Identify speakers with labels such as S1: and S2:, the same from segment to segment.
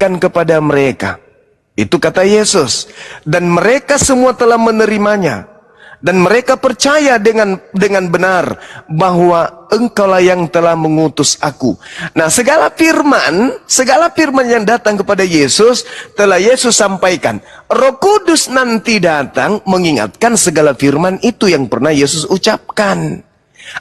S1: sampaikan kepada mereka. Itu kata Yesus. Dan mereka semua telah menerimanya. Dan mereka percaya dengan benar bahwa engkaulah yang telah mengutus aku. Nah, segala firman yang datang kepada Yesus telah Yesus sampaikan. Roh Kudus nanti datang mengingatkan segala firman itu yang pernah Yesus ucapkan.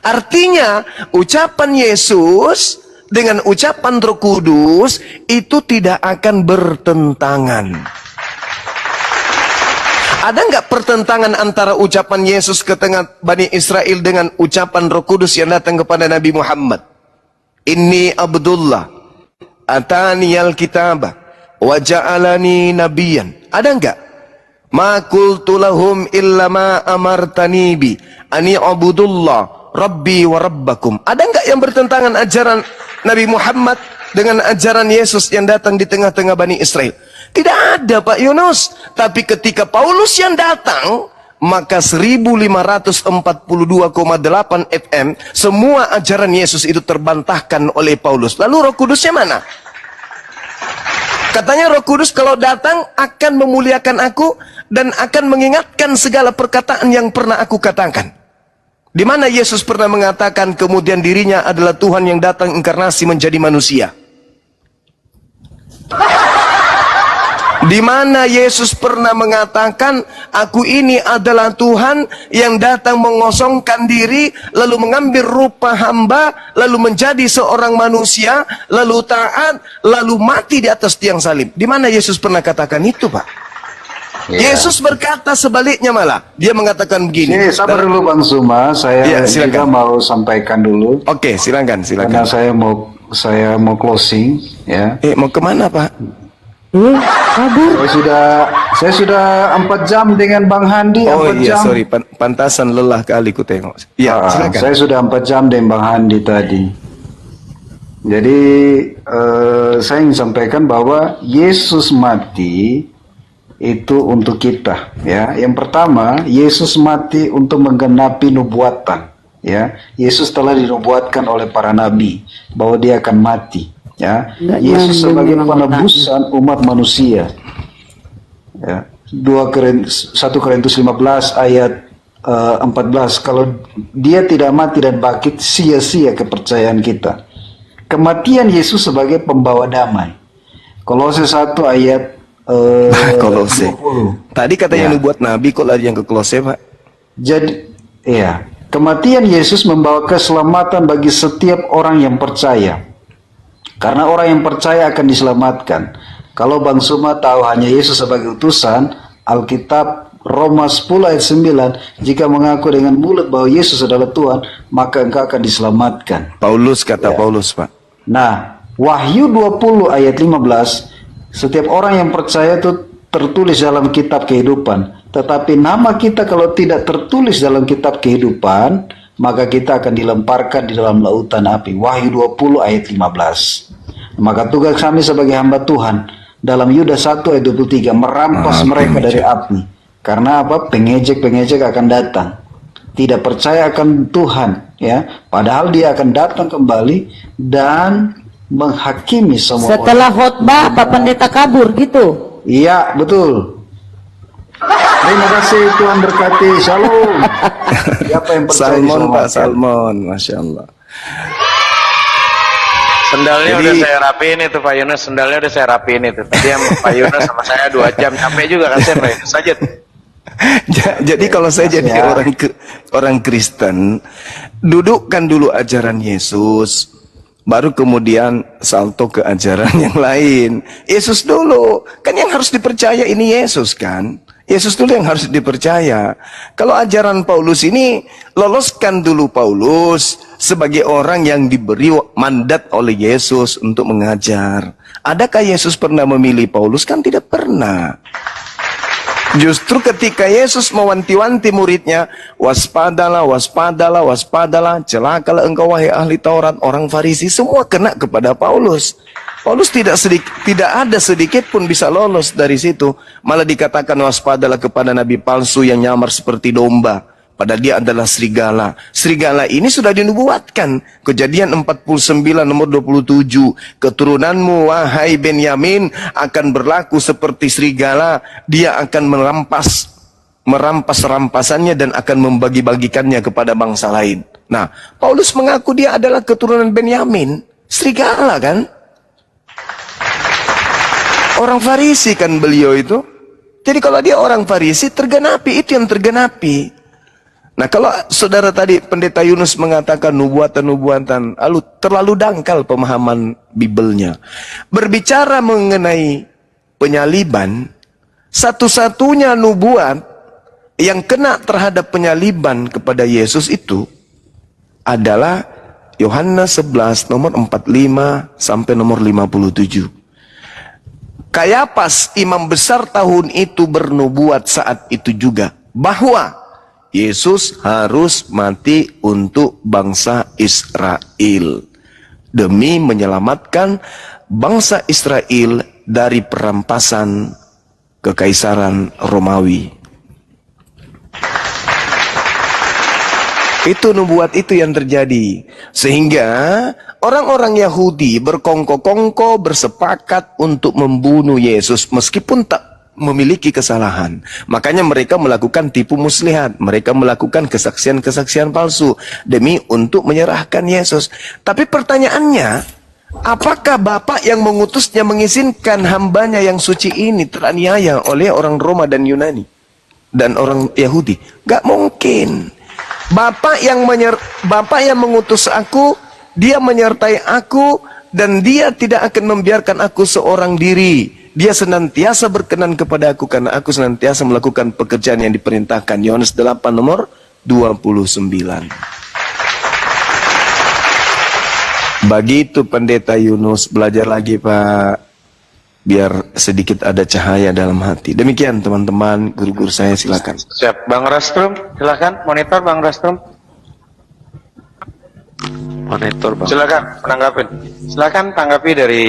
S1: Artinya, ucapan Yesus dengan ucapan Roh Kudus itu tidak akan bertentangan. Ada nggak pertentangan antara ucapan Yesus ke tengah Bani Israel dengan ucapan Roh Kudus yang datang kepada Nabi Muhammad? Inni Abdullah, ataniyal kitabah, wa ja'alani nabiyan. Ada nggak? Ma qultu lahum illa ma amartani bi, ani abudullah, rabbi wa rabbakum. Ada nggak yang bertentangan ajaran Nabi Muhammad dengan ajaran Yesus yang datang di tengah-tengah Bani Israel? Tidak ada, Pak Yunus. Tapi ketika Paulus yang datang, maka 1542,8 FM, semua ajaran Yesus itu terbantahkan oleh Paulus. Lalu Roh Kudusnya mana? Katanya Roh Kudus kalau datang akan memuliakan aku dan akan mengingatkan segala perkataan yang pernah aku katakan. Di mana Yesus pernah mengatakan kemudian dirinya adalah Tuhan yang datang inkarnasi menjadi manusia? Di mana Yesus pernah mengatakan, aku ini adalah Tuhan yang datang mengosongkan diri, lalu mengambil rupa hamba, lalu menjadi seorang manusia, lalu taat, lalu mati di atas tiang salib. Di mana Yesus pernah katakan itu, Pak? Ya. Yesus berkata sebaliknya malah. Dia mengatakan begini.
S2: Sabar dulu Bang Suma, saya juga mau sampaikan dulu.
S1: Oke, silakan.
S2: Karena saya mau closing, ya.
S1: Mau kemana, Pak?
S2: Kabur. Saya sudah 4 jam dengan Bang Handi.
S1: Oh iya, jam. Sorry, pantasan lelah kali ku tengok. Ya, silakan. Saya
S2: sudah 4 jam dengan Bang Handi tadi. Jadi saya ingin sampaikan bahwa Yesus mati itu untuk kita, ya. Yang pertama, Yesus mati untuk menggenapi nubuatan, ya. Yesus telah dinubuatkan oleh para nabi bahwa dia akan mati. Ya, Yesus sebagai penebusan umat manusia. Ya, 1 Korintus 15 ayat 14. Kalau dia tidak mati dan bangkit, sia-sia kepercayaan kita. Kematian Yesus sebagai pembawa damai. Kolose 1 ayat
S1: Kolose. 20. Tadi katanya yang buat nabi, kok lari yang ke Kolose, Pak?
S2: Jadi, ya, kematian Yesus membawa keselamatan bagi setiap orang yang percaya. Karena orang yang percaya akan diselamatkan. Kalau Bang Suma tahu hanya Yesus sebagai utusan, Alkitab Roma 10 ayat 9, jika mengaku dengan mulut bahwa Yesus adalah Tuhan, maka engkau akan diselamatkan.
S1: Paulus kata Paulus, Pak.
S2: Nah, Wahyu 20 ayat 15, setiap orang yang percaya itu tertulis dalam kitab kehidupan. Tetapi nama kita kalau tidak tertulis dalam kitab kehidupan, maka kita akan dilemparkan di dalam lautan api. Wahyu 20 ayat 15. Maka tugas kami sebagai hamba Tuhan dalam Yudas 1 ayat 23, merampas mereka dari api. Karena apa? Pengejek-pengejek akan datang, tidak percaya akan Tuhan, ya. Padahal dia akan datang kembali dan menghakimi semua
S3: setelah khotbah Pak Pendeta kabur gitu.
S2: Iya, betul. Terima kasih, Tuhan berkati. Shalom. Siapa yang percaya?
S1: Salmon, Pak Salmon, Masya Allah.
S4: Sendalnya udah saya rapiin itu Pak Yunus, sendalnya udah saya rapiin itu. Tadi yang Pak Yunus sama saya 2 jam, capek juga kan saya Pak Yunus aja.
S1: Jadi kalau saya jadi orang Kristen, dudukkan dulu ajaran Yesus, baru kemudian salto ke ajaran yang lain. Yesus dulu, kan yang harus dipercaya ini Yesus kan. Yesus dulu yang harus dipercaya. Kalau ajaran Paulus ini, loloskan dulu Paulus sebagai orang yang diberi mandat oleh Yesus untuk mengajar. Adakah Yesus pernah memilih Paulus? Kan tidak pernah. Justru ketika Yesus mewanti-wanti muridnya, waspadalah, waspadalah, waspadalah, celakalah engkau wahai ahli Taurat, orang Farisi, semua kena kepada Paulus. Paulus tidak ada sedikit pun bisa lolos dari situ. Malah dikatakan waspadalah kepada nabi palsu yang nyamar seperti domba. Padahal dia adalah serigala. Serigala ini sudah dinubuatkan. Kejadian 49 nomor 27. Keturunanmu wahai Benyamin akan berlaku seperti serigala. Dia akan merampas rampasannya dan akan membagi-bagikannya kepada bangsa lain. Nah, Paulus mengaku dia adalah keturunan Benyamin. Serigala kan? Orang Farisi kan beliau itu. Jadi kalau dia orang Farisi, tergenapi, itu yang tergenapi. Nah, kalau saudara tadi Pendeta Yunus mengatakan nubuatan-nubuatan, terlalu dangkal pemahaman Bibelnya. Berbicara mengenai penyaliban, satu-satunya nubuat yang kena terhadap penyaliban kepada Yesus itu adalah Yohanes 11 nomor 45 sampai nomor 57. Kayapas imam besar tahun itu bernubuat saat itu juga bahwa Yesus harus mati untuk bangsa Israel demi menyelamatkan bangsa Israel dari perampasan kekaisaran Romawi. Itu nubuat itu yang terjadi. Sehingga orang-orang Yahudi berkongko-kongko bersepakat untuk membunuh Yesus meskipun tak memiliki kesalahan. Makanya mereka melakukan tipu muslihat. Mereka melakukan kesaksian-kesaksian palsu demi untuk menyerahkan Yesus. Tapi pertanyaannya, apakah Bapak yang mengutusnya mengizinkan hambanya yang suci ini teraniaya oleh orang Roma dan Yunani dan orang Yahudi? Gak mungkin. Bapak yang mengutus aku, dia menyertai aku, dan dia tidak akan membiarkan aku seorang diri. Dia senantiasa berkenan kepada aku karena aku senantiasa melakukan pekerjaan yang diperintahkan. Yohanes 8 nomor 29. Begitu Pendeta Yunus, belajar lagi Pak, biar sedikit ada cahaya dalam hati. Demikian teman-teman, guru-guru saya silakan.
S4: Siap, Bang Rastrum, silakan monitor Bang Rastrum.
S5: Monitor Bang.
S4: Silakan menanggapin. Silakan tanggapi dari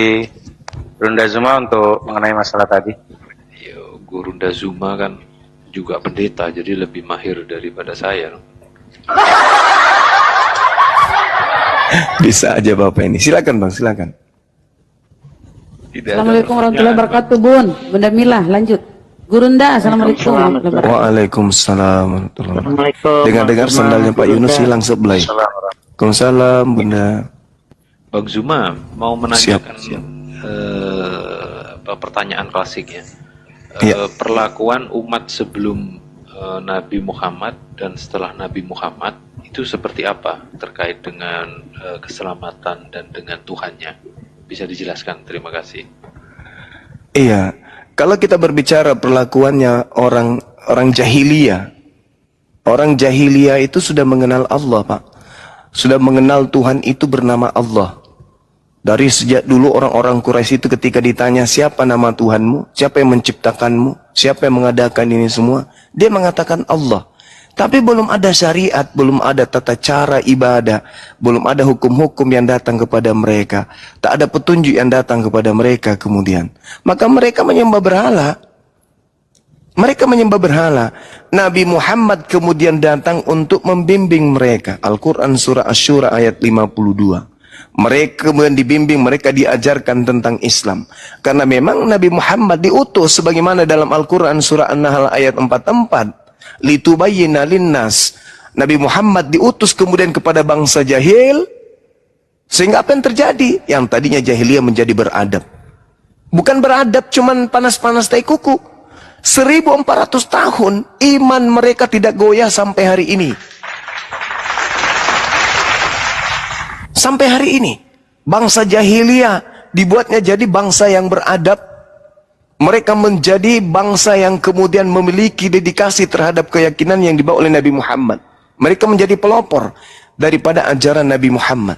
S4: Gurunda Zuma untuk mengenai masalah tadi.
S5: Yo, Gurunda Zuma kan juga pendeta, jadi lebih mahir daripada saya.
S1: Bisa aja Bapak ini. Silakan Bang, silakan.
S3: Assalamualaikum warahmatullahi wabarakatuh, Bun. Bunda Mila, lanjut. Gurunda, Assalamualaikum warahmatullahi wabarakatuh.
S1: Waalaikumsalam warahmatullahi wabarakatuh. Dengar-dengar sandalnya Pak Yunus hilang sebelah. Waalaikumsalam Bunda.
S5: Bang Zuma mau menanyakan pertanyaan klasiknya. Perlakuan umat sebelum Nabi Muhammad dan setelah Nabi Muhammad itu seperti apa terkait dengan keselamatan dan dengan Tuhannya? Bisa dijelaskan, terima kasih.
S1: Iya, kalau kita berbicara perlakuannya orang jahiliyah, orang jahiliyah itu sudah mengenal Allah Pak, sudah mengenal Tuhan itu bernama Allah. Dari sejak dulu orang-orang Quraisy itu ketika ditanya siapa nama Tuhanmu, siapa yang menciptakanmu, siapa yang mengadakan ini semua, dia mengatakan Allah. Tapi belum ada syariat, belum ada tata cara ibadah, belum ada hukum-hukum yang datang kepada mereka. Tak ada petunjuk yang datang kepada mereka kemudian. Maka mereka menyembah berhala. Mereka menyembah berhala. Nabi Muhammad kemudian datang untuk membimbing mereka. Al-Quran surah Asy-Syura ayat 52. Mereka kemudian dibimbing, mereka diajarkan tentang Islam. Karena memang Nabi Muhammad diutus sebagaimana dalam Al-Quran surah An-Nahl ayat 44. Litubayyina linnas. Nabi Muhammad diutus kemudian kepada bangsa jahil, sehingga apa yang terjadi? Yang tadinya jahiliyah menjadi beradab. Bukan beradab cuman panas-panas tai kuku. 1400 tahun iman mereka tidak goyah sampai hari ini. Sampai hari ini bangsa jahiliyah dibuatnya jadi bangsa yang beradab. Mereka menjadi bangsa yang kemudian memiliki dedikasi terhadap keyakinan yang dibawa oleh Nabi Muhammad. Mereka menjadi pelopor daripada ajaran Nabi Muhammad.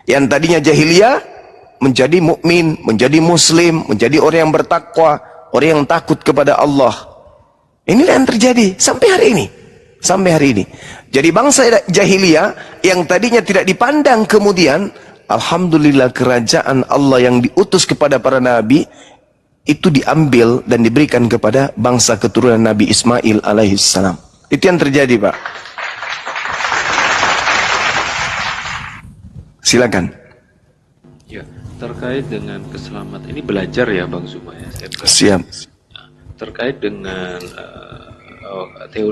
S1: Yang tadinya jahiliyah menjadi mukmin, menjadi muslim, menjadi orang yang bertakwa, orang yang takut kepada Allah. Inilah yang terjadi sampai hari ini. Sampai hari ini. Jadi bangsa jahiliyah yang tadinya tidak dipandang kemudian, alhamdulillah kerajaan Allah yang diutus kepada para nabi itu diambil dan diberikan kepada bangsa keturunan Nabi Ismail alaihissalam. Itu yang terjadi Pak. Silakan.
S5: Ya, terkait dengan keselamatan ini belajar ya Bang Zuma ya. Saya belajar.
S1: Siap.
S5: Terkait dengan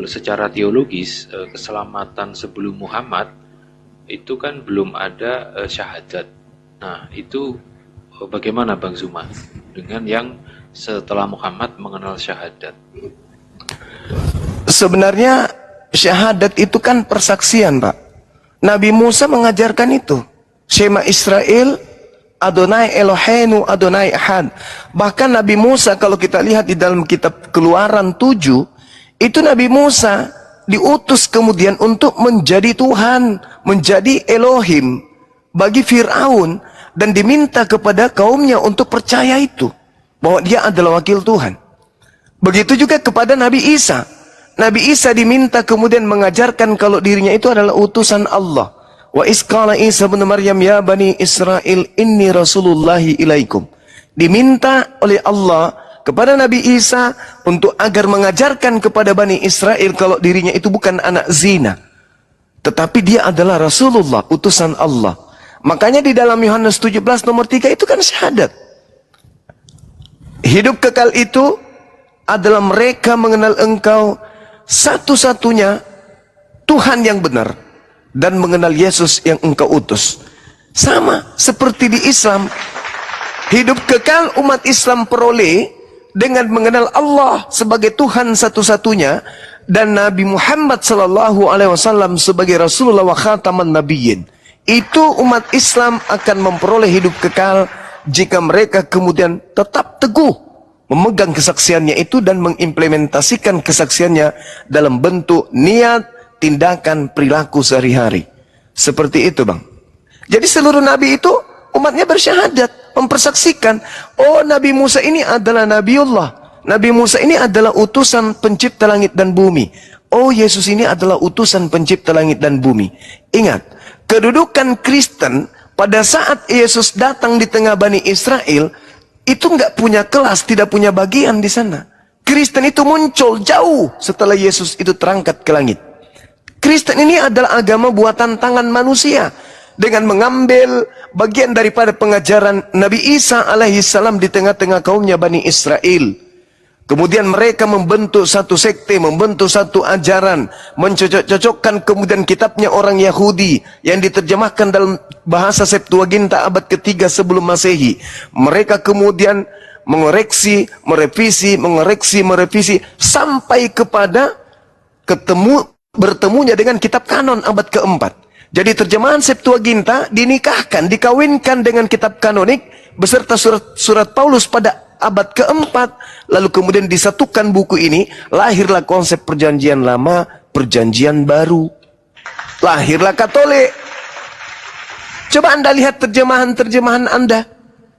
S5: secara teologis keselamatan sebelum Muhammad itu kan belum ada syahadat. Nah, itu bagaimana Bang Zuma dengan yang setelah Muhammad mengenal syahadat?
S1: Sebenarnya syahadat itu kan persaksian, Pak. Nabi Musa mengajarkan itu. Shema Israel, Adonai Eloheinu, Adonai Ahad. Bahkan Nabi Musa kalau kita lihat di dalam kitab Keluaran 7, itu Nabi Musa diutus kemudian untuk menjadi Tuhan, menjadi Elohim bagi Fir'aun, dan diminta kepada kaumnya untuk percaya itu, bahwa dia adalah wakil Tuhan. Begitu juga kepada Nabi Isa. Nabi Isa diminta kemudian mengajarkan kalau dirinya itu adalah utusan Allah. Wa isqala Isa bin Maryam ya bani Israel inni rasulullahi ilaikum. Diminta oleh Allah kepada Nabi Isa untuk agar mengajarkan kepada Bani Israel kalau dirinya itu bukan anak zina, tetapi dia adalah Rasulullah, utusan Allah. Makanya di dalam Yohanes 17 nomor 3 itu kan syahadat. Hidup kekal itu adalah mereka mengenal engkau satu-satunya Tuhan yang benar dan mengenal Yesus yang engkau utus. Sama seperti di Islam, hidup kekal umat Islam peroleh dengan mengenal Allah sebagai Tuhan satu-satunya dan Nabi Muhammad sallallahu alaihi wasallam sebagai Rasulullah wa khataman nabiyyin. Itu umat Islam akan memperoleh hidup kekal jika mereka kemudian tetap teguh memegang kesaksiannya itu dan mengimplementasikan kesaksiannya dalam bentuk niat, tindakan, perilaku sehari-hari. Seperti itu, Bang. Jadi seluruh nabi itu umatnya bersyahadat, mempersaksikan, oh Nabi Musa ini adalah Nabiullah. Nabi Musa ini adalah utusan pencipta langit dan bumi. Oh Yesus ini adalah utusan pencipta langit dan bumi. Ingat, kedudukan Kristen pada saat Yesus datang di tengah Bani Israel itu nggak punya kelas, tidak punya bagian di sana. Kristen itu muncul jauh setelah Yesus itu terangkat ke langit. Kristen ini adalah agama buatan tangan manusia dengan mengambil bagian daripada pengajaran Nabi Isa alaihissalam di tengah-tengah kaumnya Bani Israel. Kemudian mereka membentuk satu sekte, membentuk satu ajaran, mencocok-cocokkan kemudian kitabnya orang Yahudi yang diterjemahkan dalam bahasa Septuaginta abad ketiga sebelum Masehi. Mereka kemudian mengoreksi, merevisi sampai kepada bertemunya dengan kitab kanon abad keempat. Jadi terjemahan Septuaginta dinikahkan, dikawinkan dengan kitab kanonik beserta surat Paulus pada abad keempat, lalu kemudian disatukan buku ini, lahirlah konsep perjanjian lama, perjanjian baru. Lahirlah Katolik. Coba Anda lihat terjemahan-terjemahan Anda.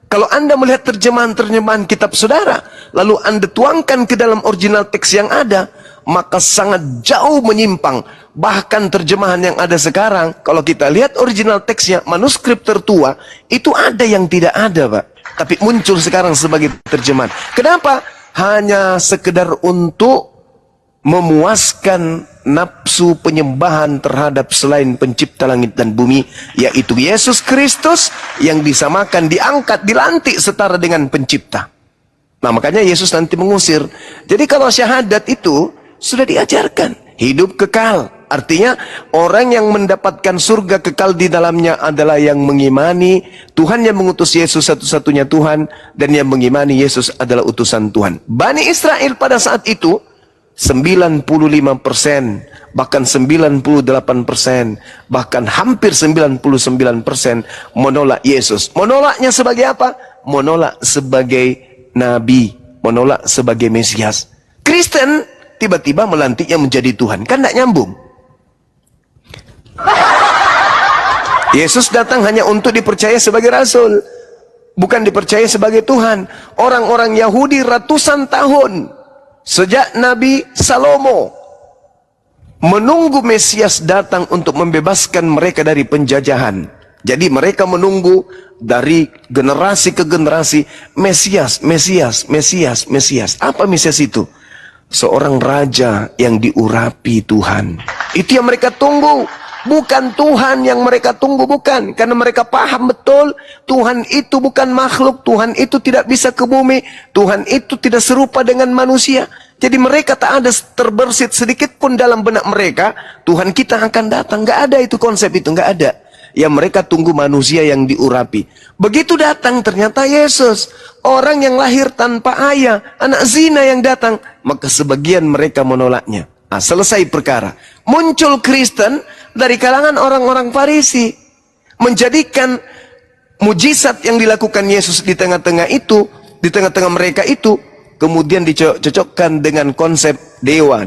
S1: Kalau Anda melihat terjemahan-terjemahan kitab saudara, lalu Anda tuangkan ke dalam original teks yang ada, maka sangat jauh menyimpang. Bahkan terjemahan yang ada sekarang, kalau kita lihat original teksnya, manuskrip tertua, itu ada yang tidak ada, Pak. Tapi muncul sekarang sebagai terjemahan. Kenapa? Hanya sekedar untuk memuaskan nafsu penyembahan terhadap selain pencipta langit dan bumi, yaitu Yesus Kristus yang disamakan, diangkat, dilantik setara dengan pencipta. Nah, makanya Yesus nanti mengusir. Jadi kalau syahadat itu sudah diajarkan, hidup kekal. Artinya orang yang mendapatkan surga kekal di dalamnya adalah yang mengimani Tuhan yang mengutus Yesus satu-satunya Tuhan dan yang mengimani Yesus adalah utusan Tuhan. Bani Israel pada saat itu 95%, bahkan 98%, bahkan hampir 99% menolak Yesus. Menolaknya sebagai apa? Menolak sebagai nabi, menolak sebagai Mesias. Kristen tiba-tiba melantiknya menjadi Tuhan. Kan tidak nyambung. Yesus datang hanya untuk dipercaya sebagai Rasul, bukan dipercaya sebagai Tuhan. Orang-orang Yahudi ratusan tahun, sejak Nabi Salomo, menunggu Mesias datang untuk membebaskan mereka dari penjajahan. Jadi mereka menunggu dari generasi ke generasi, Mesias. Apa Mesias itu? Seorang raja yang diurapi Tuhan. Itu yang mereka tunggu. Bukan Tuhan yang mereka tunggu, bukan. Karena mereka paham betul, Tuhan itu bukan makhluk, Tuhan itu tidak bisa ke bumi, Tuhan itu tidak serupa dengan manusia. Jadi mereka tak ada terbersit sedikit pun dalam benak mereka, Tuhan kita akan datang. Nggak ada itu konsep itu, nggak ada. Ya mereka tunggu manusia yang diurapi. Begitu datang ternyata Yesus, orang yang lahir tanpa ayah, anak zina yang datang, maka sebagian mereka menolaknya. Nah, selesai perkara. Muncul Kristen dari kalangan orang-orang Farisi, menjadikan mujizat yang dilakukan Yesus di tengah-tengah itu, di tengah-tengah mereka itu, kemudian dicocokkan dengan konsep dewa.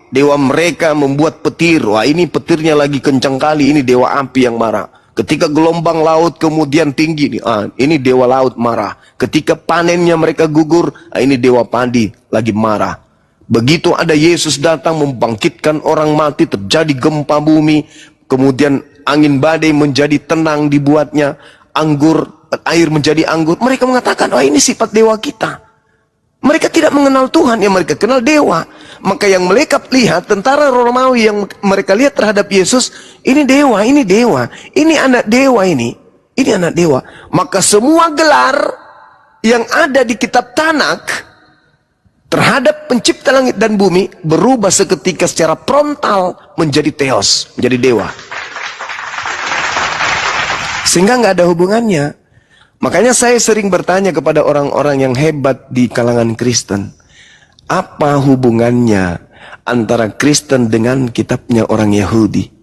S1: Dewa mereka membuat petir. Wah, ini petirnya lagi kencang kali, ini dewa api yang marah. Ketika gelombang laut kemudian tinggi, ini dewa laut marah. Ketika panennya mereka gugur, ini dewa padi lagi marah. Begitu ada Yesus datang membangkitkan orang mati, terjadi gempa bumi, kemudian angin badai menjadi tenang dibuatnya, air menjadi anggur. Mereka mengatakan, oh ini sifat dewa kita. Mereka tidak mengenal Tuhan, yang mereka kenal dewa. Maka yang mereka lihat, tentara Romawi yang mereka lihat terhadap Yesus, ini dewa, ini dewa, ini anak dewa ini anak dewa. Maka semua gelar yang ada di kitab Tanak terhadap pencipta langit dan bumi berubah seketika secara frontal menjadi theos, menjadi dewa. Sehingga nggak ada hubungannya. Makanya saya sering bertanya kepada orang-orang yang hebat di kalangan Kristen, apa hubungannya antara Kristen dengan kitabnya orang Yahudi?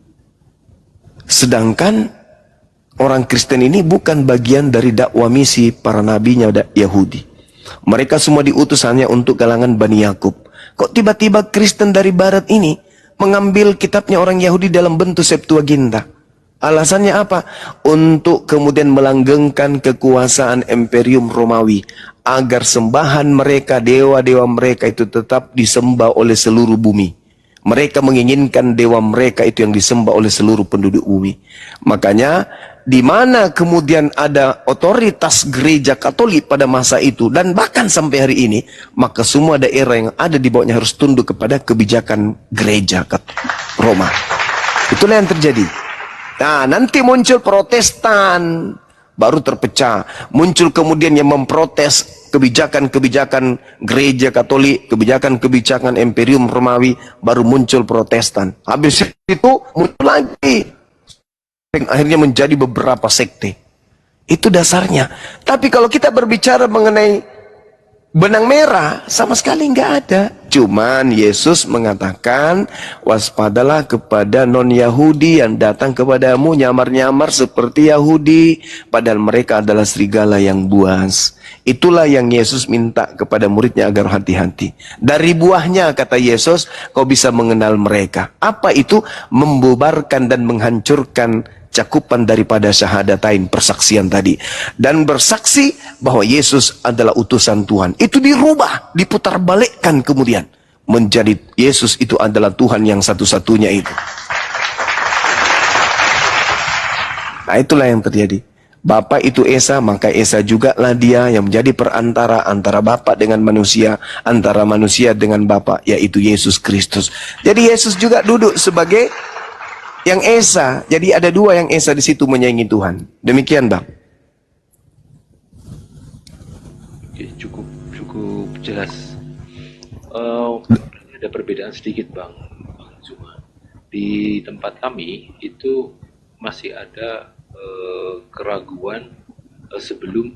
S1: Sedangkan orang Kristen ini bukan bagian dari dakwah misi para nabinya Yahudi. Mereka semua diutus hanya untuk kalangan Bani Yakub. Kok tiba-tiba Kristen dari barat ini mengambil kitabnya orang Yahudi dalam bentuk Septuaginta? Alasannya apa? Untuk kemudian melanggengkan kekuasaan Imperium Romawi, agar sembahan mereka, dewa-dewa mereka itu tetap disembah oleh seluruh bumi. Mereka menginginkan dewa mereka itu yang disembah oleh seluruh penduduk bumi. Makanya di mana kemudian ada otoritas gereja Katolik pada masa itu, dan bahkan sampai hari ini, maka semua daerah yang ada di bawahnya harus tunduk kepada kebijakan gereja Roma. Itulah yang terjadi. Nah, nanti muncul Protestan, baru terpecah. Muncul kemudian yang memprotes kebijakan-kebijakan gereja Katolik, kebijakan-kebijakan Imperium Romawi, baru muncul Protestan. Habis itu muncul lagi, akhirnya menjadi beberapa sekte. Itu dasarnya. Tapi kalau kita berbicara mengenai benang merah, sama sekali nggak ada. Cuman Yesus mengatakan, waspadalah kepada non-Yahudi yang datang kepadamu nyamar-nyamar seperti Yahudi, padahal mereka adalah serigala yang buas. Itulah yang Yesus minta kepada muridnya agar hati-hati. Dari buahnya, kata Yesus, kau bisa mengenal mereka. Apa itu? Membubarkan dan menghancurkan cakupan daripada syahadatain, persaksian tadi, dan bersaksi bahwa Yesus adalah utusan Tuhan. Itu dirubah, diputar balikkan kemudian menjadi Yesus itu adalah Tuhan yang satu-satunya itu. Nah, itulah yang terjadi. Bapa itu Esa, maka Esa juga lah dia yang menjadi perantara antara Bapa dengan manusia, antara manusia dengan Bapa, yaitu Yesus Kristus. Jadi Yesus juga duduk sebagai yang Esa. Jadi ada dua yang Esa di situ menyaingi Tuhan. Demikian, Bang.
S5: Oke, cukup jelas. Ada perbedaan sedikit, Bang Zuma. Di tempat kami itu masih ada keraguan sebelum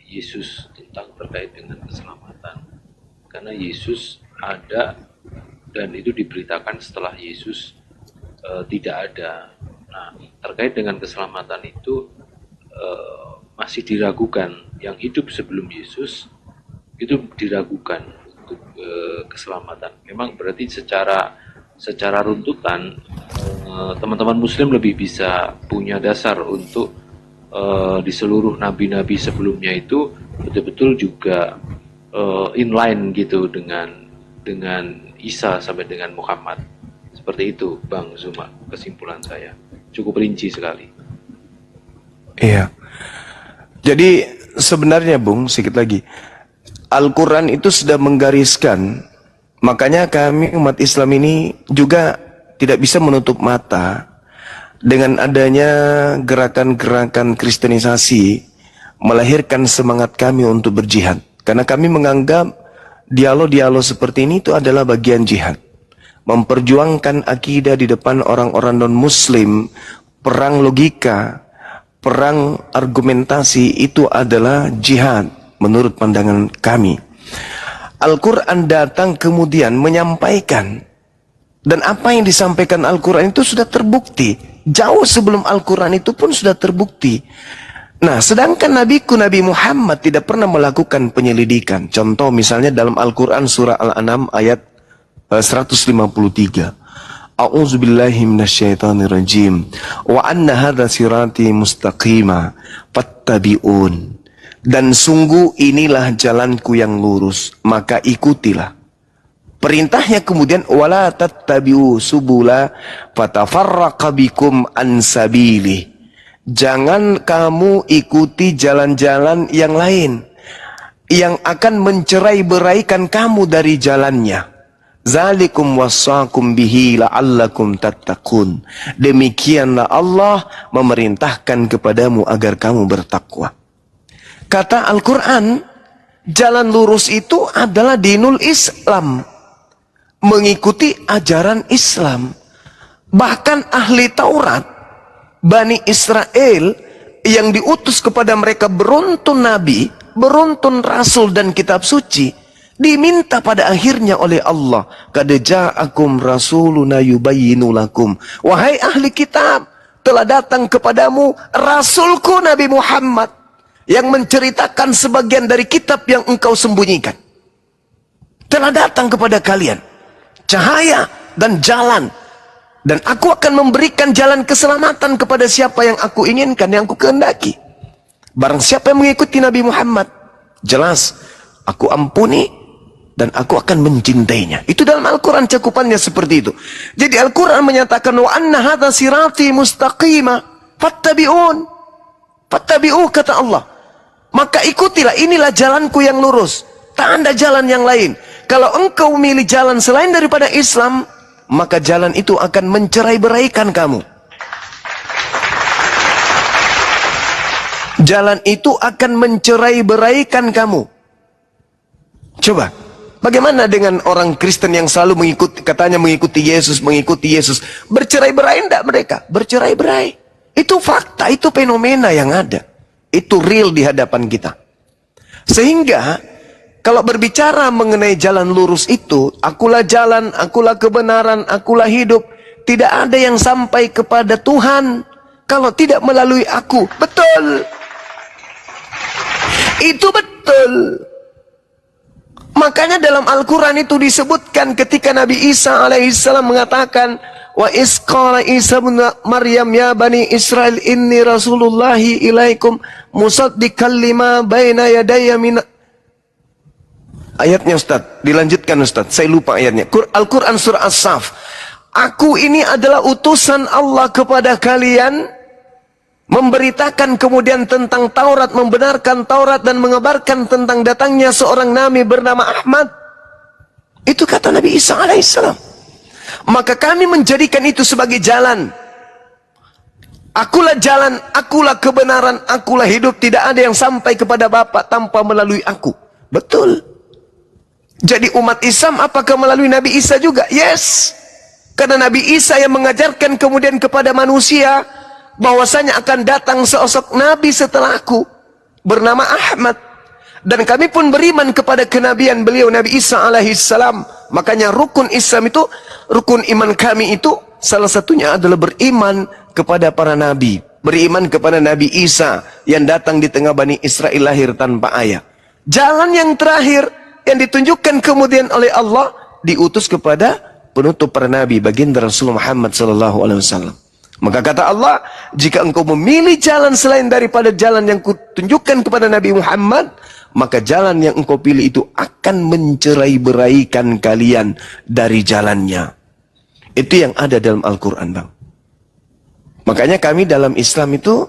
S5: Yesus tentang terkait dengan keselamatan. Karena Yesus ada dan itu diberitakan setelah Yesus tidak ada. Nah, terkait dengan keselamatan itu masih diragukan. Yang hidup sebelum Yesus itu diragukan untuk keselamatan. Memang berarti secara runtutan teman-teman Muslim lebih bisa punya dasar untuk di seluruh nabi-nabi sebelumnya itu betul-betul juga inline gitu dengan Isa sampai dengan Muhammad. Seperti itu, Bang Zuma, kesimpulan saya. Cukup rinci sekali.
S1: Iya. Jadi sebenarnya, Bung, sedikit lagi. Al-Quran itu sudah menggariskan. Makanya kami umat Islam ini juga tidak bisa menutup mata dengan adanya gerakan-gerakan kristenisasi melahirkan semangat kami untuk berjihad. Karena kami menganggap dialog-dialog seperti ini itu adalah bagian jihad. Memperjuangkan akidah di depan orang-orang non-muslim, perang logika, perang argumentasi itu adalah jihad menurut pandangan kami. Al-Quran datang kemudian menyampaikan, dan apa yang disampaikan Al-Quran itu sudah terbukti. Jauh sebelum Al-Quran itu pun sudah terbukti. Nah, sedangkan Nabi Muhammad tidak pernah melakukan penyelidikan. Contoh misalnya dalam Al-Quran surah Al-An'am ayat 153. A'udzubillahi minasyaitonirrajim. Wa anna hadza sirati mustaqima fattabi'un. Dan sungguh inilah jalanku yang lurus, maka ikutilah. Perintahnya kemudian wala tattabi'u subula fatafarraqa bikum an sabilihi. Jangan kamu ikuti jalan-jalan yang lain yang akan mencerai-beraikan kamu dari jalannya. Zalikum wassakum bihi la'allakum tattaqun. Demikianlah Allah memerintahkan kepadamu agar kamu bertakwa. Kata Al-Quran, jalan lurus itu adalah dinul Islam, mengikuti ajaran Islam. Bahkan ahli Taurat, Bani Israel yang diutus kepada mereka beruntun nabi, beruntun rasul dan kitab suci, diminta pada akhirnya oleh Allah, qad ja'akum rasuluna yubayyinu lakum. Wahai ahli kitab, telah datang kepadamu rasulku Nabi Muhammad yang menceritakan sebagian dari kitab yang engkau sembunyikan. Telah datang kepada kalian cahaya dan jalan, dan aku akan memberikan jalan keselamatan kepada siapa yang aku inginkan, yang aku kehendaki. Barang siapa yang mengikuti Nabi Muhammad, jelas aku ampuni dan aku akan mencintainya. Itu dalam Al-Quran cakupannya seperti itu. Jadi Al-Quran menyatakan wa anna hadza sirati mustaqima fattabi'un. Fattabi'u kata Allah. Maka ikutilah, inilah jalanku yang lurus. Tak ada jalan yang lain. Kalau engkau memilih jalan selain daripada Islam, maka jalan itu akan mencerai-beraikan kamu. Jalan itu akan mencerai-beraikan kamu. Coba, bagaimana dengan orang Kristen yang selalu mengikuti, katanya mengikuti Yesus. Bercerai-berai enggak mereka? Bercerai-berai. Itu fakta, itu fenomena yang ada. Itu real di hadapan kita. Sehingga kalau berbicara mengenai jalan lurus itu, akulah jalan, akulah kebenaran, akulah hidup. Tidak ada yang sampai kepada Tuhan kalau tidak melalui aku. Betul. Itu betul. Makanya dalam Al-Quran itu disebutkan ketika Nabi Isa alaihissalam mengatakan, wa isqala Isa bin Maryam ya bani Israel inni rasulullahi ilaikum musaddiqan lima baina yadayya min. Ayatnya Ustaz, dilanjutkan Ustaz, saya lupa ayatnya. Al-Quran surah As-Saf. Aku ini adalah utusan Allah kepada kalian, memberitakan kemudian tentang Taurat, membenarkan Taurat dan mengabarkan tentang datangnya seorang nabi bernama Ahmad. Itu kata Nabi Isa alaihissalam. Maka kami menjadikan itu sebagai jalan. Akulah jalan, akulah kebenaran, akulah hidup. Tidak ada yang sampai kepada Bapa tanpa melalui aku. Betul. Jadi umat Islam apakah melalui Nabi Isa juga? Yes. Karena Nabi Isa yang mengajarkan kemudian kepada manusia bahwasanya akan datang seosok Nabi setelahku bernama Ahmad. Dan kami pun beriman kepada kenabian beliau Nabi Isa alaihissalam. Makanya rukun Islam itu, rukun iman kami itu salah satunya adalah beriman kepada para nabi. Beriman kepada Nabi Isa yang datang di tengah Bani Israel lahir tanpa ayah. Jalan yang terakhir yang ditunjukkan kemudian oleh Allah diutus kepada penutup para nabi, baginda Rasulullah Muhammad SAW. Maka kata Allah, jika engkau memilih jalan selain daripada jalan yang kutunjukkan kepada Nabi Muhammad, maka jalan yang engkau pilih itu akan mencerai-beraikan kalian dari jalannya. Itu yang ada dalam Al-Quran, Bang. Makanya kami dalam Islam itu,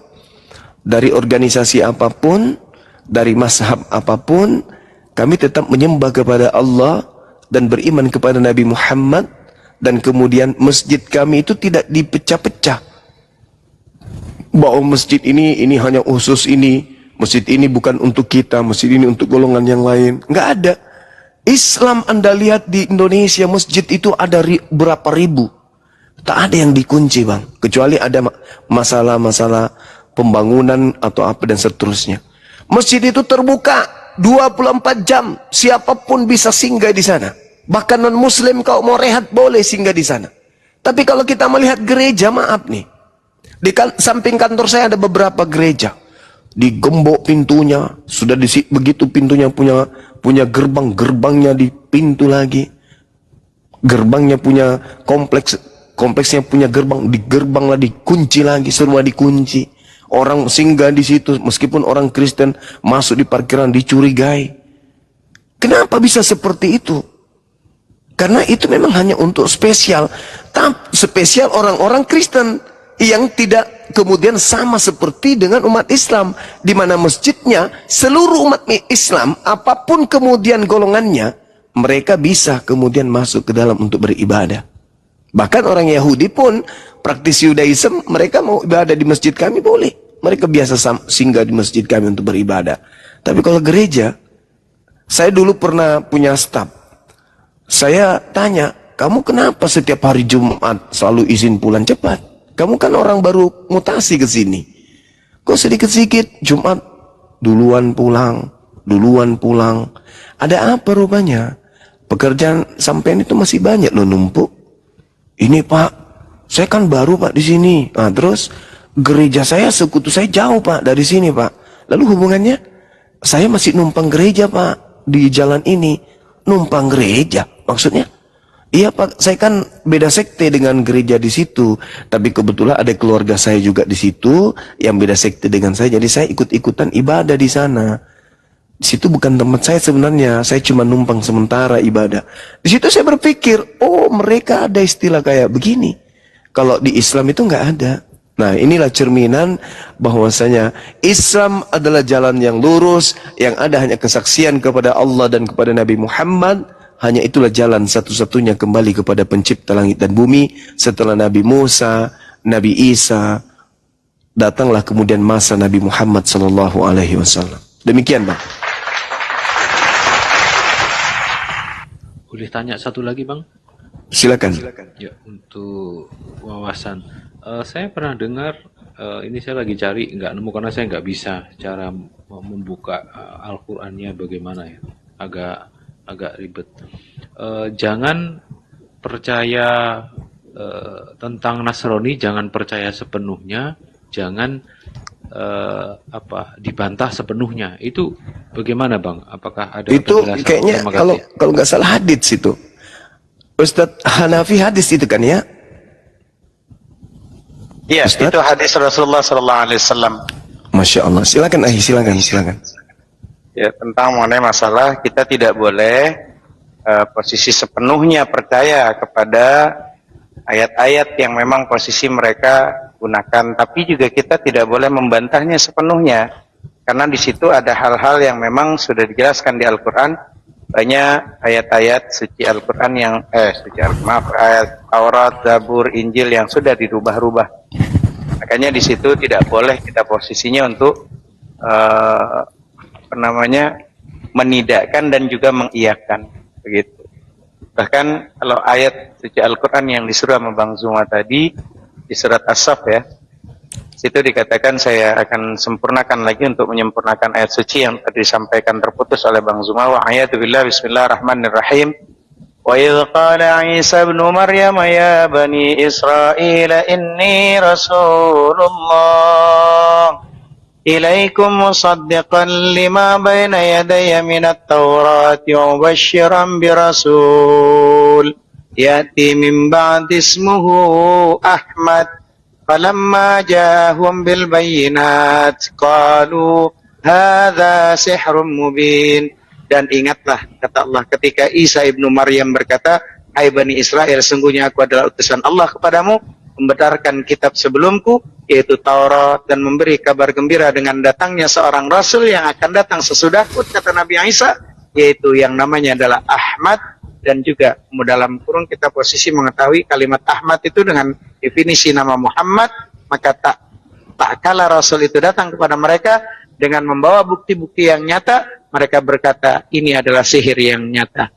S1: dari organisasi apapun, dari mazhab apapun, kami tetap menyembah kepada Allah dan beriman kepada Nabi Muhammad dan kemudian masjid kami itu tidak dipecah-pecah. Bahwa masjid ini hanya khusus ini, masjid ini bukan untuk kita, masjid ini untuk golongan yang lain. Nggak ada. Islam Anda lihat di Indonesia, masjid itu ada berapa ribu. Tak ada yang dikunci, Bang. Kecuali ada masalah-masalah pembangunan atau apa dan seterusnya. Masjid itu terbuka 24 jam. Siapapun bisa singgah di sana. Bahkan non-muslim kalau mau rehat boleh singgah di sana. Tapi kalau kita melihat gereja, maaf nih. Di samping kantor saya ada beberapa gereja. Digembok pintunya, sudah begitu pintunya punya gerbang, gerbangnya di pintu lagi. Gerbangnya punya kompleksnya punya gerbang, di gerbang lah dikunci lagi, semua dikunci. Orang singgah di situ, meskipun orang Kristen masuk di parkiran dicurigai. Kenapa bisa seperti itu? Karena itu memang hanya untuk spesial. Spesial orang-orang Kristen yang tidak kemudian sama seperti dengan umat Islam, di mana masjidnya seluruh umat Islam apapun kemudian golongannya, mereka bisa kemudian masuk ke dalam untuk beribadah. Bahkan orang Yahudi pun praktisi Yudaism, mereka mau ibadah di masjid kami boleh, mereka biasa singgah di masjid kami untuk beribadah. Tapi kalau gereja, saya dulu pernah punya staf, saya tanya, kamu kenapa setiap hari Jumat selalu izin pulang cepat? Kamu kan orang baru mutasi ke sini. Kok sedikit-sedikit Jumat duluan pulang. Ada apa rupanya? Pekerjaan sampean itu masih banyak loh numpuk. Ini Pak, saya kan baru Pak di sini. Nah, terus gereja saya, sekutu saya jauh Pak dari sini Pak. Lalu hubungannya? Saya masih numpang gereja Pak di jalan ini. Numpang gereja maksudnya? Iya Pak, saya kan beda sekte dengan gereja di situ. Tapi kebetulan ada keluarga saya juga di situ yang beda sekte dengan saya. Jadi saya ikut-ikutan ibadah di sana. Di situ bukan tempat saya sebenarnya. Saya cuma numpang sementara ibadah. Di situ saya berpikir, oh mereka ada istilah kayak begini. Kalau di Islam itu nggak ada. Nah, inilah cerminan bahwasanya Islam adalah jalan yang lurus, yang ada hanya kesaksian kepada Allah dan kepada Nabi Muhammad. Hanya itulah jalan satu-satunya kembali kepada pencipta langit dan bumi. Setelah Nabi Musa, Nabi Isa, datanglah kemudian masa Nabi Muhammad SAW. Demikian Bang.
S5: Boleh tanya satu lagi Bang?
S1: Silakan.
S5: Ya, untuk wawasan. Saya pernah dengar, ini saya lagi cari, nggak nemu karena saya nggak bisa cara membuka Al-Qur'annya bagaimana ya. Agak ribet. Jangan percaya tentang Nasrani, jangan percaya sepenuhnya, jangan dibantah sepenuhnya. Itu bagaimana Bang? Apakah ada
S1: itu
S5: penjelasan?
S1: kayaknya kalau nggak salah hadits itu. Ustadz Hanafi hadis itu kan ya?
S4: Iya, itu hadis Rasulullah SAW.
S1: Masya Allah. Silakan silakan.
S4: Ya, tentang mengenai masalah kita tidak boleh posisi sepenuhnya percaya kepada ayat-ayat yang memang posisi mereka gunakan, tapi juga kita tidak boleh membantahnya sepenuhnya, karena di situ ada hal-hal yang memang sudah dijelaskan di Al-Quran. Banyak ayat-ayat suci Al-Quran yang ayat Taurat, Zabur, Injil yang sudah dirubah-rubah. Makanya di situ tidak boleh kita posisinya untuk menidakkan dan juga mengiyakan, begitu. Bahkan kalau ayat suci Al-Quran yang disuruh sama Bang Zuma tadi di surat As-Saff ya, situ dikatakan saya akan sempurnakan lagi untuk menyempurnakan ayat suci yang tadi disampaikan terputus oleh Bang Zuma. Wa ayatu billah, bismillahirrahmanirrahim. Wa idh qala Isa ibn Maryam ya bani Israel inni rasulullah ilaikum musaddiqan lima baina yadayya minat tawrati wa mubashiran birasul ya'ti min ba'di ismuhu Ahmad. Falamma ja'ahum bil bayyinat qalu hadza sihrun mubin. Dan ingatlah, kata Allah, ketika Isa ibnu Maryam berkata, hai Bani Israel, sungguhnya aku adalah utusan Allah kepadamu, membenarkan kitab sebelumku, yaitu Taurat, dan memberi kabar gembira dengan datangnya seorang Rasul yang akan datang sesudahku, kata Nabi Isa, yaitu yang namanya adalah Ahmad, dan juga dalam kurung kita posisi mengetahui kalimat Ahmad itu dengan definisi nama Muhammad, maka tak kala Rasul itu datang kepada mereka dengan membawa bukti-bukti yang nyata, mereka berkata ini adalah sihir yang nyata.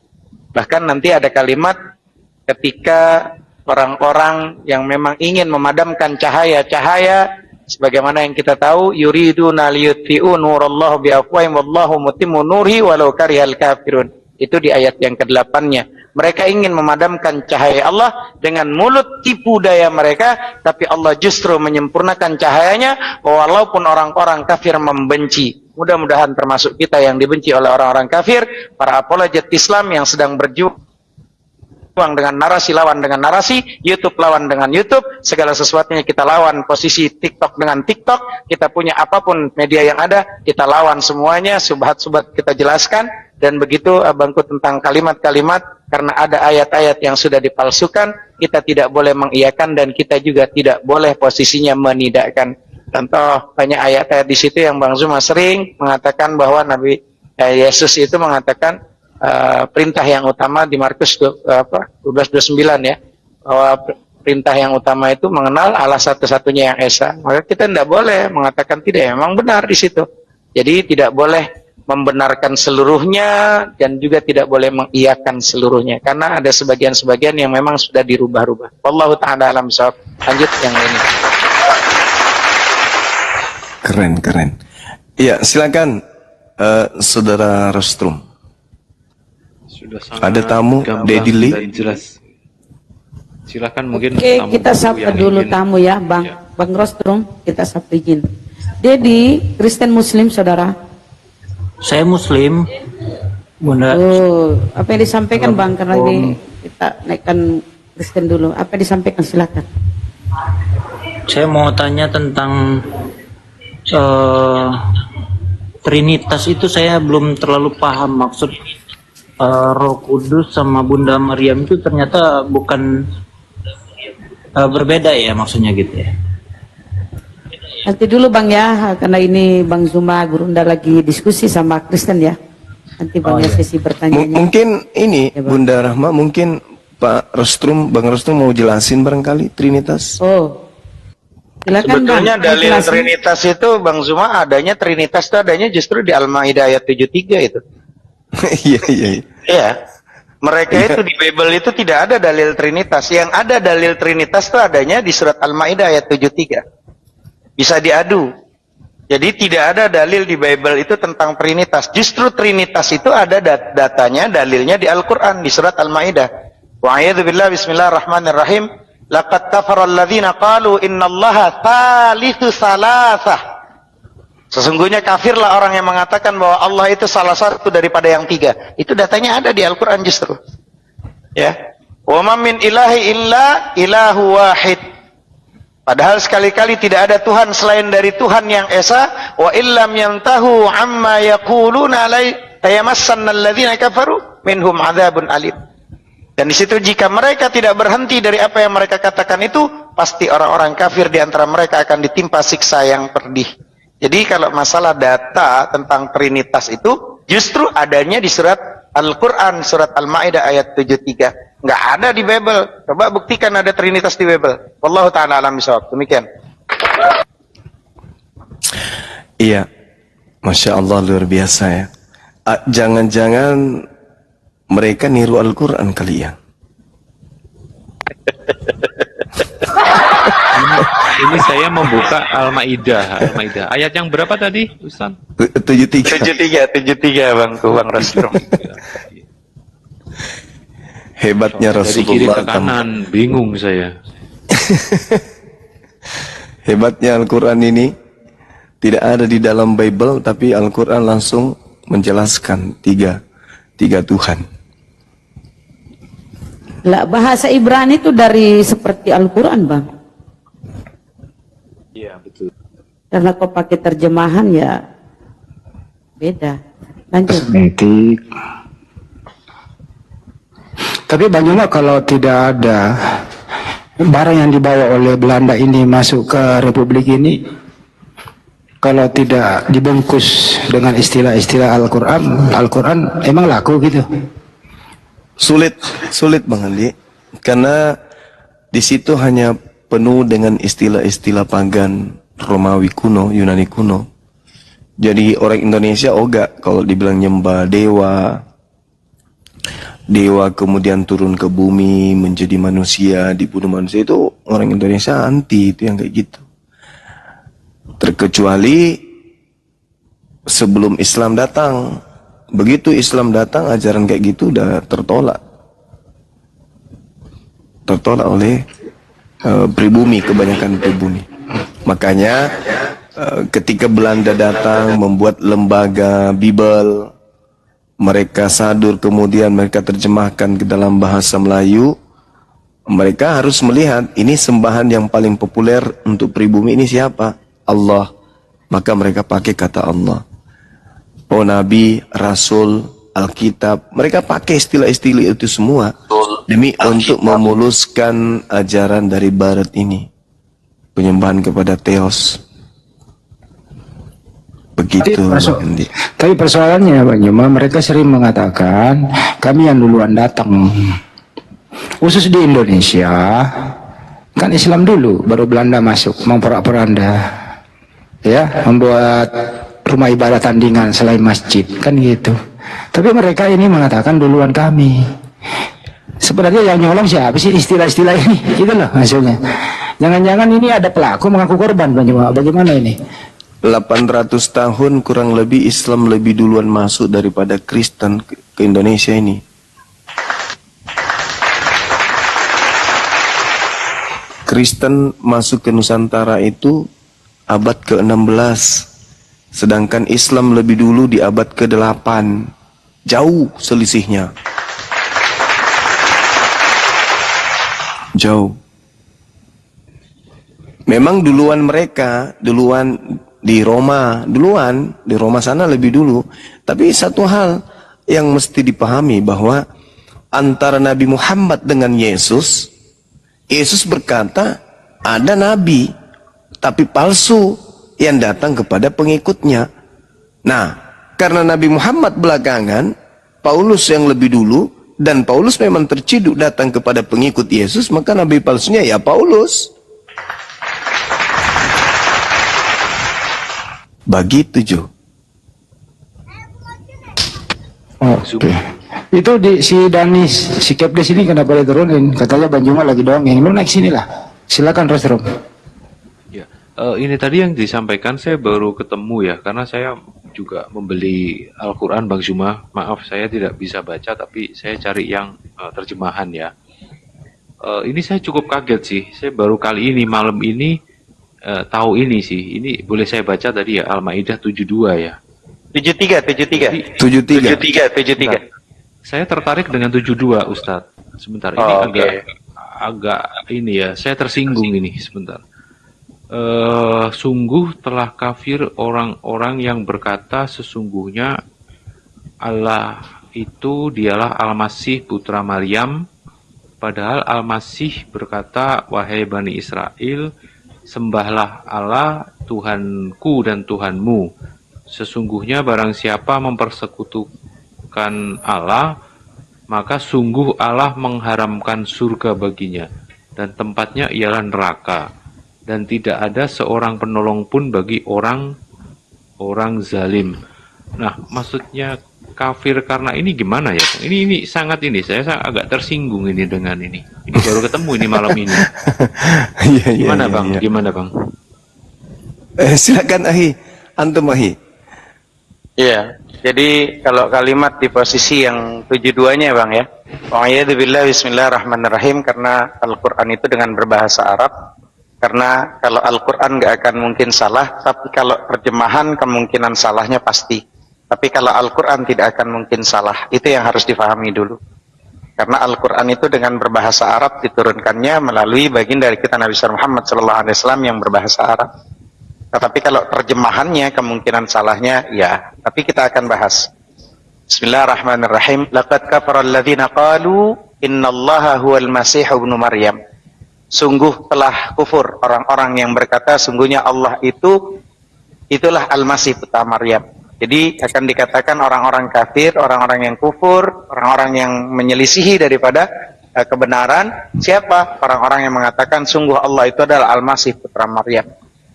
S4: Bahkan nanti ada kalimat ketika orang-orang yang memang ingin memadamkan cahaya-cahaya, sebagaimana yang kita tahu, yuriduna liyutfi'u nurallahu biafwahim wallahu mutimmu nurihi walau karihal kafirun. Itu di ayat yang ke-8-nya. Mereka ingin memadamkan cahaya Allah dengan mulut tipu daya mereka, tapi Allah justru menyempurnakan cahayanya walaupun orang-orang kafir membenci. Mudah-mudahan termasuk kita yang dibenci oleh orang-orang kafir, para apologet Islam yang sedang berjuang dengan narasi lawan dengan narasi, YouTube lawan dengan YouTube, segala sesuatunya kita lawan, posisi TikTok dengan TikTok, kita punya apapun media yang ada, kita lawan semuanya, subhat-subhat kita jelaskan, dan begitu abangku tentang kalimat-kalimat, karena ada ayat-ayat yang sudah dipalsukan, kita tidak boleh mengiyakan dan kita juga tidak boleh posisinya menidakkan. Contoh, banyak ayat-ayat di situ yang Bang Zuma sering mengatakan bahwa Nabi Yesus itu mengatakan perintah yang utama di Markus 12:29 ya, bahwa perintah yang utama itu mengenal Allah satu-satunya yang esa. Maka kita tidak boleh mengatakan tidak, memang benar di situ. Jadi tidak boleh membenarkan seluruhnya dan juga tidak boleh mengiyakan seluruhnya, karena ada sebagian-sebagian yang memang sudah dirubah-rubah. Wallahu ta'ala alam shawab. Lanjut yang ini.
S1: Keren. Ya, silakan Saudara Rostrum.
S5: Sudah sangat
S1: Ada tamu,
S5: gamblang
S1: Dedi Lee.
S5: dan jelas. Silakan mungkin
S3: Oke,
S5: tamu
S3: kita sapa
S5: yang
S3: dulu
S5: ingin-
S3: tamu ya, Bang Rostrum, kita sapa izin. Dedi, Kristen Muslim, saudara.
S6: Saya Muslim, Bunda.
S3: Oh, apa yang disampaikan Bang? Karena ini kita naikkan Kristen dulu. Apa yang disampaikan, silakan.
S6: Saya mau tanya tentang Trinitas itu saya belum terlalu paham maksud Roh Kudus sama Bunda Maryam itu ternyata bukan berbeda ya maksudnya gitu ya.
S3: Nanti dulu Bang ya, karena ini Bang Zuma Gurunda lagi diskusi sama Kristen ya. Nanti Bang ya sesi bertanya.
S1: Mungkin ini
S3: Ya, Bang.
S1: Bunda Rahma, mungkin Pak Rostrum, Bang Rostrum mau jelasin barangkali Trinitas.
S3: Oh, silakan Bang.
S4: Sebetulnya dalil
S3: Jelasin.
S4: Trinitas itu Bang Zuma Trinitas itu adanya justru di Al-Maidah ayat 73 itu.
S1: Iya.
S4: Iya. Mereka itu di Bible itu tidak ada dalil Trinitas. Yang ada dalil Trinitas itu adanya di surat Al-Maidah ayat 73. Bisa diadu. Jadi tidak ada dalil di Bible itu tentang Trinitas. Justru Trinitas itu ada datanya, dalilnya di Al-Quran di surat Al-Maidah. Wa'ayadzubillah bismillahirrahmanirrahim. Laqad kafara alladhina qalu innallaha thalithu salasah. Sesungguhnya kafirlah orang yang mengatakan bahwa Allah itu salah satu daripada yang tiga. Itu datanya ada di Al-Quran justru. Ya. Wa ma min ilahi illa ilahu wahid. Padahal sekali-kali tidak ada Tuhan selain dari Tuhan yang esa. Wa illam yantahu amma yaquluna layamassanna alladhina kafaru minhum adzabun alim. Dan di situ jika mereka tidak berhenti dari apa yang mereka katakan itu, pasti orang-orang kafir di antara mereka akan ditimpa siksa yang pedih. Jadi kalau masalah data tentang Trinitas itu justru adanya di surat Al-Quran, surat Al-Ma'idah ayat 73. Nggak ada di Bible. Coba buktikan ada Trinitas di Bible. Wallahu ta'ala alam bisawab. Demikian.
S1: Iya. Masya Allah, luar biasa ya. Jangan-jangan mereka niru Al-Quran kali ya.
S5: Ini saya membuka Al-Maidah. Ayat yang berapa tadi, Ustaz?
S1: 73.
S4: 73 Bang Rostrum.
S1: Hebatnya
S5: Dari kiri
S1: Rasulullah.
S5: ke kanan, bingung saya.
S1: Hebatnya Al-Quran ini tidak ada di dalam Bible, tapi Al-Quran langsung menjelaskan tiga Tuhan.
S3: Lah, bahasa Ibrani itu dari seperti Al-Quran Bang.
S5: Iya, betul.
S3: Karena kau pakai terjemahan ya beda. Lanjut.
S2: Kosmetik. Tapi bagaimana kalau tidak ada barang yang dibawa oleh Belanda ini masuk ke Republik ini, kalau tidak dibungkus dengan istilah-istilah Al-Quran emang laku gitu?
S1: Sulit Bang Andi, karena di situ hanya penuh dengan istilah-istilah pagan Romawi kuno, Yunani kuno. Jadi orang Indonesia ogah kalau dibilang nyembah dewa, dewa kemudian turun ke bumi menjadi manusia, dibunuh manusia, itu orang Indonesia anti itu yang kayak gitu. Terkecuali sebelum Islam datang. Begitu Islam datang, ajaran kayak gitu udah tertolak oleh pribumi, kebanyakan pribumi. Makanya ketika Belanda datang membuat lembaga Bible, mereka sadur, kemudian mereka terjemahkan ke dalam bahasa Melayu. Mereka harus melihat ini sembahan yang paling populer untuk pribumi ini siapa? Allah. Maka mereka pakai kata Allah. Oh Nabi, Rasul, Alkitab, mereka pakai istilah-istilah itu semua demi untuk memuluskan ajaran dari Barat ini, penyembahan kepada Theos. Begitu.
S7: Tapi persoalannya Bang Juma, mereka sering mengatakan kami yang duluan datang. Khusus di Indonesia, kan Islam dulu, baru Belanda masuk, memporak-poranda, ya, membuat rumah ibadah tandingan selain masjid, kan gitu. Tapi mereka ini mengatakan duluan kami. Sebenarnya yang nyolong siapa sih istilah-istilah ini? Gitu loh maksudnya. Jangan-jangan ini ada pelaku mengaku korban, bagaimana ini?
S1: 800 tahun kurang lebih Islam lebih duluan masuk daripada Kristen ke Indonesia ini. Kristen masuk ke Nusantara itu abad ke-16. Sedangkan Islam lebih dulu di abad ke-8. Jauh selisihnya. Jauh. Memang duluan mereka, duluan di Roma sana lebih dulu. Tapi satu hal yang mesti dipahami bahwa antara Nabi Muhammad dengan Yesus berkata ada nabi tapi palsu yang datang kepada pengikutnya. Nah, karena Nabi Muhammad belakangan, Paulus yang lebih dulu, dan Paulus memang terciduk datang kepada pengikut Yesus, maka nabi palsunya ya Paulus. Begitu, Jo.
S7: Oke. Itu si Danis, si Kepdes ini kenapa diturunin? Katanya Bang Juma lagi dongeng. Lu naik sini lah. Silakan Rostrom.
S5: Ya, ini tadi yang disampaikan saya baru ketemu ya, karena saya juga membeli Al-Quran Bang Zuma. Maaf saya tidak bisa baca, tapi saya cari yang terjemahan ya. Ini saya cukup kaget sih. Saya baru kali ini malam ini tahu ini sih. Ini boleh saya baca tadi ya, Al-Maidah 72 ya.
S4: 73.
S5: Saya tertarik dengan 72 Ustadz. Sebentar, ini agak ini ya, saya tersinggung ini sebentar. Sungguh telah kafir orang-orang yang berkata sesungguhnya Allah itu dialah Al-Masih putra Maryam, padahal Al-Masih berkata, wahai Bani Israel, sembahlah Allah Tuhanku dan Tuhanmu. Sesungguhnya barang siapa mempersekutukan Allah, maka sungguh Allah mengharamkan surga baginya, dan tempatnya ialah neraka. Dan tidak ada seorang penolong pun bagi orang zalim. Nah, maksudnya kafir karena ini gimana ya? Ini sangat ini, saya agak tersinggung ini dengan ini. Ini baru ketemu ini malam ini. Gimana Bang? Gimana Bang?
S1: Silakan Ahi, antum Ahi.
S4: Iya, jadi kalau kalimat di posisi yang 72-nya Bang ya. Wa'iyadzubillah bismillahirrahmanirrahim, karena Al-Quran itu dengan berbahasa Arab. Karena kalau Al-Quran nggak akan mungkin salah, tapi kalau terjemahan kemungkinan salahnya pasti. Tapi kalau Al-Quran tidak akan mungkin salah, itu yang harus difahami dulu. Karena Al-Quran itu dengan berbahasa Arab diturunkannya melalui baginda dari kita Nabi Muhammad SAW yang berbahasa Arab. Tetapi kalau terjemahannya kemungkinan salahnya ya, tapi kita akan bahas. Bismillahirrahmanirrahim. Laqad kafara alladhina qalu innallaha huwal masih ibnu Maryam. Sungguh telah kufur orang-orang yang berkata sungguhnya Allah itulah Al-Masih putra Maryam. Jadi akan dikatakan orang-orang kafir, orang-orang yang kufur, orang-orang yang menyelisihi daripada kebenaran. Siapa? Orang-orang yang mengatakan sungguh Allah itu adalah Al-Masih putra Maryam.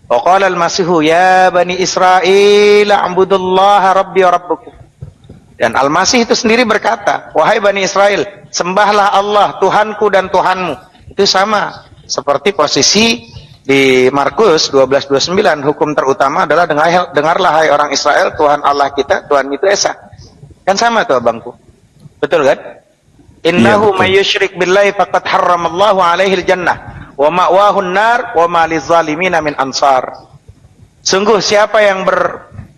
S4: Wa qala al-Masihu ya bani Israil a'budullaha rabbi wa rabbukum. Dan Al-Masih itu sendiri berkata, wahai Bani Israel, sembahlah Allah, Tuhanku dan Tuhanmu. Itu sama seperti posisi di Markus 12:29, hukum terutama adalah dengarlah hai orang Israel, Tuhan Allah kita, Tuhan itu Esa. Kan sama tuh abangku. Betul kan? Innahu may yusyrik billahi faqad harramallahu alaihi al-jannah wa ma'wahu an-nar wa ma lizalimina min ansar. Sungguh siapa yang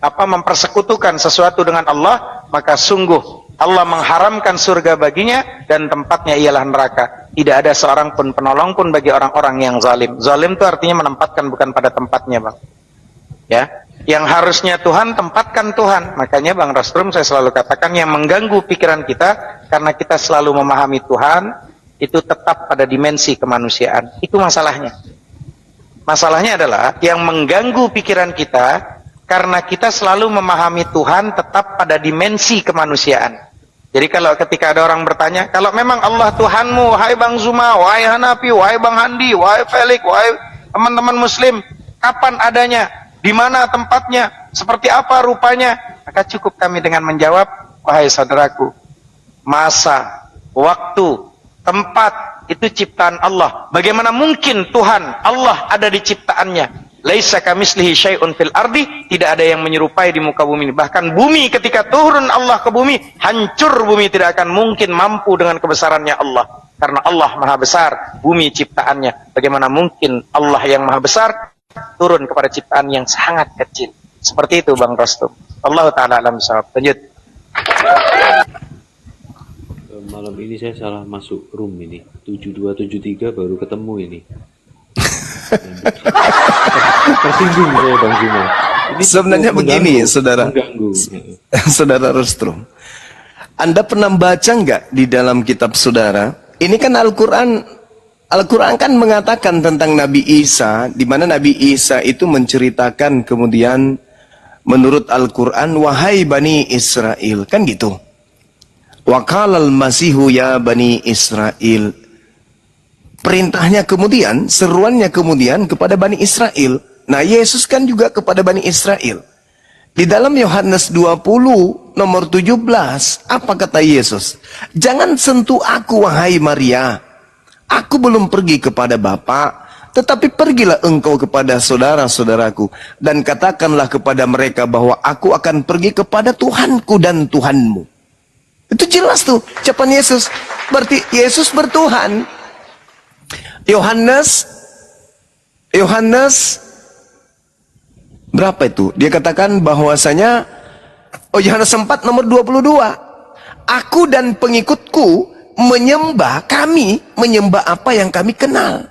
S4: mempersekutukan sesuatu dengan Allah, maka sungguh Allah mengharamkan surga baginya dan tempatnya ialah neraka. Tidak ada seorang pun penolong pun bagi orang-orang yang zalim. Zalim itu artinya menempatkan bukan pada tempatnya, Bang. Ya, yang harusnya Tuhan tempatkan Tuhan. Makanya Bang Rostrum saya selalu katakan yang mengganggu pikiran kita karena kita selalu memahami Tuhan itu tetap pada dimensi kemanusiaan. Itu masalahnya. Masalahnya adalah yang mengganggu pikiran kita karena kita selalu memahami Tuhan tetap pada dimensi kemanusiaan. Jadi kalau ketika ada orang bertanya, kalau memang Allah Tuhanmu, wahai Bang Zuma, wahai Hanafi, wahai Bang Handi, wahai Felix, wahai teman-teman Muslim, kapan adanya, di mana tempatnya, seperti apa rupanya? Maka cukup kami dengan menjawab, wahai saudaraku, masa, waktu, tempat, itu ciptaan Allah. Bagaimana mungkin Tuhan, Allah ada di ciptaannya? Laisa kamislihi syai'un fil ardi, tidak ada yang menyerupai di muka bumi ini. Bahkan bumi ketika turun Allah ke bumi, hancur bumi, tidak akan mungkin mampu dengan kebesarannya Allah. Karena Allah Maha Besar, bumi ciptaannya. Bagaimana mungkin Allah yang Maha Besar turun kepada ciptaan yang sangat kecil? Seperti itu Bang Rostum. Allah Ta'ala alam sawab. Lanjut.
S5: Malam ini saya salah masuk room ini. 7273 baru ketemu ini. Tersinggung saya Bang Zuma.
S1: Sebenarnya begini, saudara. Saudara Rostrum. Anda pernah baca nggak di dalam kitab saudara? Ini kan Al-Quran kan mengatakan tentang Nabi Isa, di mana Nabi Isa itu menceritakan kemudian menurut Al-Quran, wahai Bani Israel, kan gitu. Wa qalal masihu ya Bani Israel. Perintahnya kemudian, seruannya kemudian kepada Bani Israel. Nah, Yesus kan juga kepada Bani Israel. Di dalam Yohanes 20 nomor 17, apa kata Yesus? Jangan sentuh aku, wahai Maria. Aku belum pergi kepada Bapa, tetapi pergilah engkau kepada saudara-saudaraku dan katakanlah kepada mereka bahwa aku akan pergi kepada Tuhanku dan Tuhanmu. Itu jelas tuh ucapan Yesus. Berarti Yesus bertuhan. Yohanes berapa itu? Dia katakan bahwasanya Yohanes 4 nomor 22. Aku dan pengikutku kami menyembah apa yang kami kenal.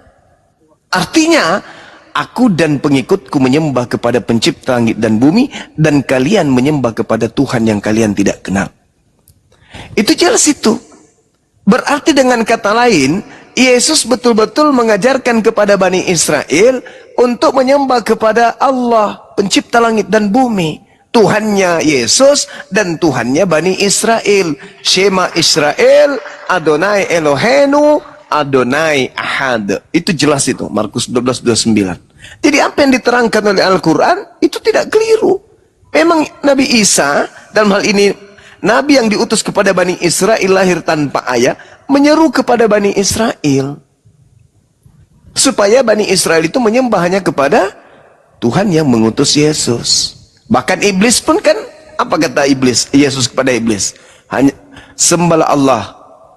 S1: Artinya, aku dan pengikutku menyembah kepada pencipta langit dan bumi, dan kalian menyembah kepada Tuhan yang kalian tidak kenal. Itu jelas itu. Berarti dengan kata lain, Yesus betul-betul mengajarkan kepada Bani Israel untuk menyembah kepada Allah, pencipta langit dan bumi. Tuhannya Yesus dan Tuhannya Bani Israel. Shema Israel, Adonai Elohenu, Adonai Ahad. Itu jelas itu, Markus 12:29. Jadi apa yang diterangkan oleh Al-Quran, itu tidak keliru. Memang Nabi Isa, dalam hal ini, Nabi yang diutus kepada Bani Israel lahir tanpa ayah, menyeru kepada Bani Israel supaya Bani Israel itu menyembah hanya kepada Tuhan yang mengutus Yesus. Bahkan iblis pun kan, apa kata iblis? Yesus kepada iblis, hanya sembahlah Allah,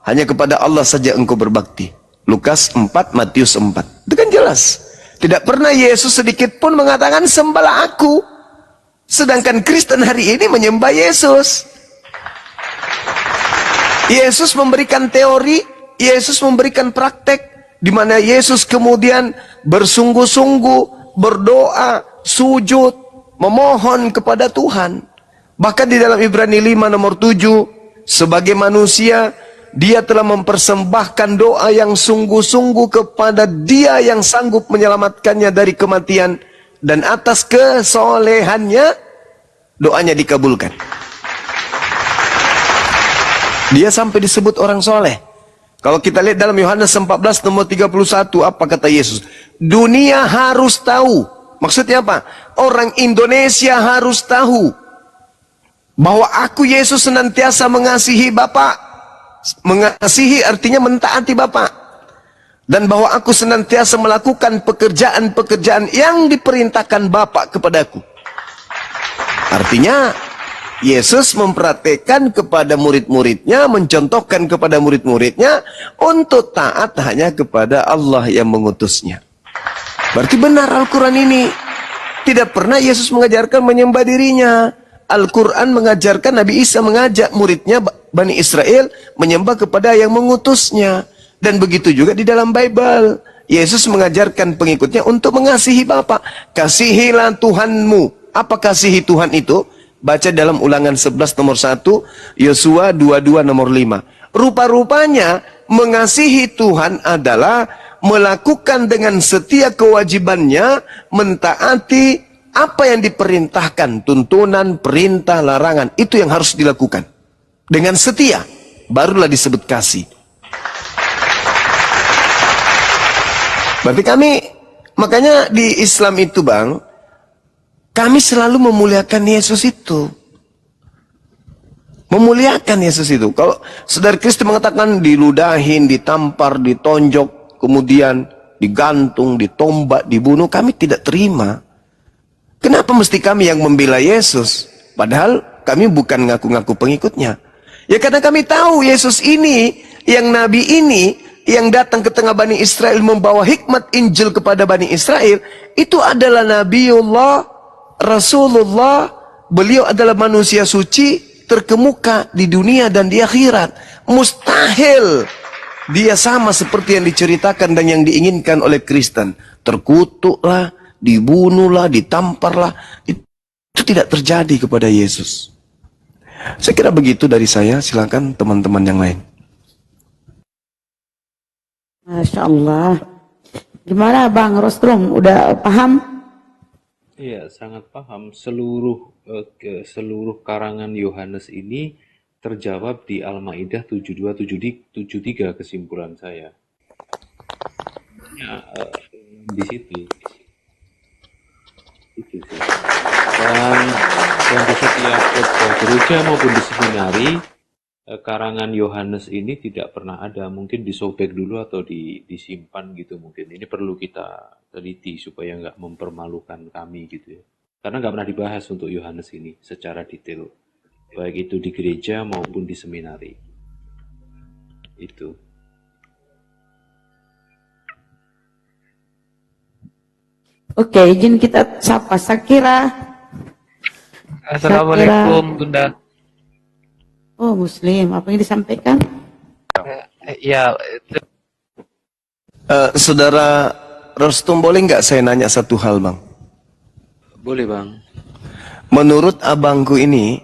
S1: hanya kepada Allah saja engkau berbakti. Lukas 4, Matius 4. Itu kan jelas. Tidak pernah Yesus sedikit pun mengatakan sembahlah aku. Sedangkan Kristen hari ini menyembah Yesus. Yesus memberikan teori, Yesus memberikan praktek, di mana Yesus kemudian bersungguh-sungguh, berdoa, sujud, memohon kepada Tuhan. Bahkan di dalam Ibrani 5 nomor 7, sebagai manusia, dia telah mempersembahkan doa yang sungguh-sungguh kepada Dia yang sanggup menyelamatkannya dari kematian, dan atas kesolehannya doanya dikabulkan. Dia sampai disebut orang soleh. Kalau kita lihat dalam Yohanes 14 nomor 31, apa kata Yesus? Dunia harus tahu. Maksudnya apa? Orang Indonesia harus tahu bahwa aku Yesus senantiasa mengasihi Bapa. Mengasihi artinya mentaati Bapa. Dan bahwa aku senantiasa melakukan pekerjaan-pekerjaan yang diperintahkan Bapa kepadaku. Artinya Yesus memperhatikan kepada murid-muridnya, mencontohkan kepada murid-muridnya untuk taat hanya kepada Allah yang mengutusnya. Berarti benar Al-Quran ini. Tidak pernah Yesus mengajarkan menyembah dirinya. Al-Quran mengajarkan, Nabi Isa mengajak muridnya Bani Israel menyembah kepada yang mengutusnya. Dan begitu juga di dalam Bible. Yesus mengajarkan pengikutnya untuk mengasihi Bapa. Kasihilah Tuhanmu. Apa kasihi Tuhan itu? Baca dalam Ulangan 11 nomor 1, Yosua 22 nomor 5. Rupa-rupanya mengasihi Tuhan adalah melakukan dengan setia kewajibannya, mentaati apa yang diperintahkan, tuntunan, perintah, larangan. Itu yang harus dilakukan. Dengan setia, barulah disebut kasih. Berarti kami, makanya di Islam itu Bang, kami selalu memuliakan Yesus itu. Memuliakan Yesus itu. Kalau saudara Kristen mengatakan diludahin, ditampar, ditonjok, kemudian digantung, ditombak, dibunuh, kami tidak terima. Kenapa mesti kami yang membela Yesus? Padahal kami bukan ngaku-ngaku pengikutnya. Ya karena kami tahu Yesus ini, yang Nabi ini, yang datang ke tengah Bani Israel membawa hikmat Injil kepada Bani Israel, itu adalah Nabiullah, Rasulullah. Beliau adalah manusia suci terkemuka di dunia dan di akhirat. Mustahil dia sama seperti yang diceritakan dan yang diinginkan oleh Kristen. Terkutuklah, dibunuhlah, ditamparlah. Itu tidak terjadi kepada Yesus. Saya kira begitu dari saya. Silakan teman-teman yang lain.
S3: Masya Allah. Gimana Bang Rostrum? Udah paham?
S5: Iya, sangat paham. Seluruh karangan Yohanes ini terjawab di Al-Maidah 72-73 kesimpulan saya. Ya, di situ. Itu sih. Dan di setiap gereja maupun di seminari, karangan Yohanes ini tidak pernah ada. Mungkin disobek dulu atau disimpan gitu mungkin. Ini perlu kita teliti supaya nggak mempermalukan kami gitu ya. Karena nggak pernah dibahas untuk Yohanes ini secara detail. Baik itu di gereja maupun di seminari. Itu.
S3: Oke, izin kita sapa Sakira.
S8: Assalamualaikum Bunda.
S3: Oh Muslim, apa yang disampaikan?
S8: Ya,
S1: Saudara Rostum, boleh nggak saya nanya satu hal Bang?
S5: Boleh Bang.
S1: Menurut abangku ini,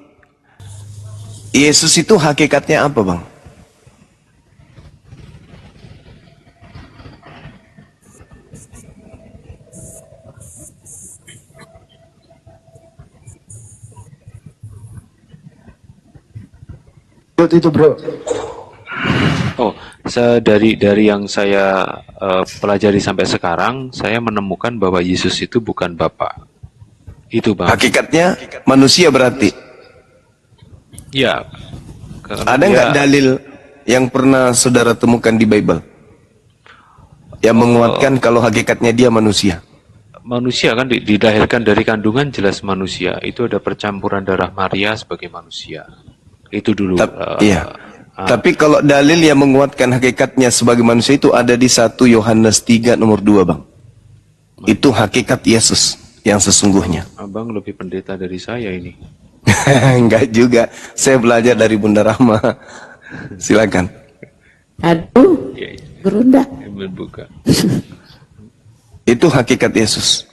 S1: Yesus itu hakikatnya apa Bang?
S7: Itu bro.
S5: Oh, dari yang saya pelajari sampai sekarang, saya menemukan bahwa Yesus itu bukan Bapa. Itu Bang.
S1: Hakikatnya manusia berarti.
S5: Ya.
S1: Ada nggak dalil yang pernah saudara temukan di Bible yang menguatkan kalau hakikatnya dia manusia?
S5: Manusia kan dilahirkan dari kandungan jelas manusia. Itu ada percampuran darah Maria sebagai manusia. Itu dulu.
S1: Iya. Tapi kalau dalil yang menguatkan hakikatnya sebagai manusia itu ada di 1 Yohanes 3 nomor 2 Bang. Itu hakikat Yesus yang sesungguhnya.
S5: Abang lebih pendeta dari saya ini.
S1: Enggak juga. Saya belajar dari Bunda Rahma. Silakan.
S3: Aduh,
S5: Iya, iya.
S3: berunda.
S5: Buka.
S1: Itu hakikat Yesus.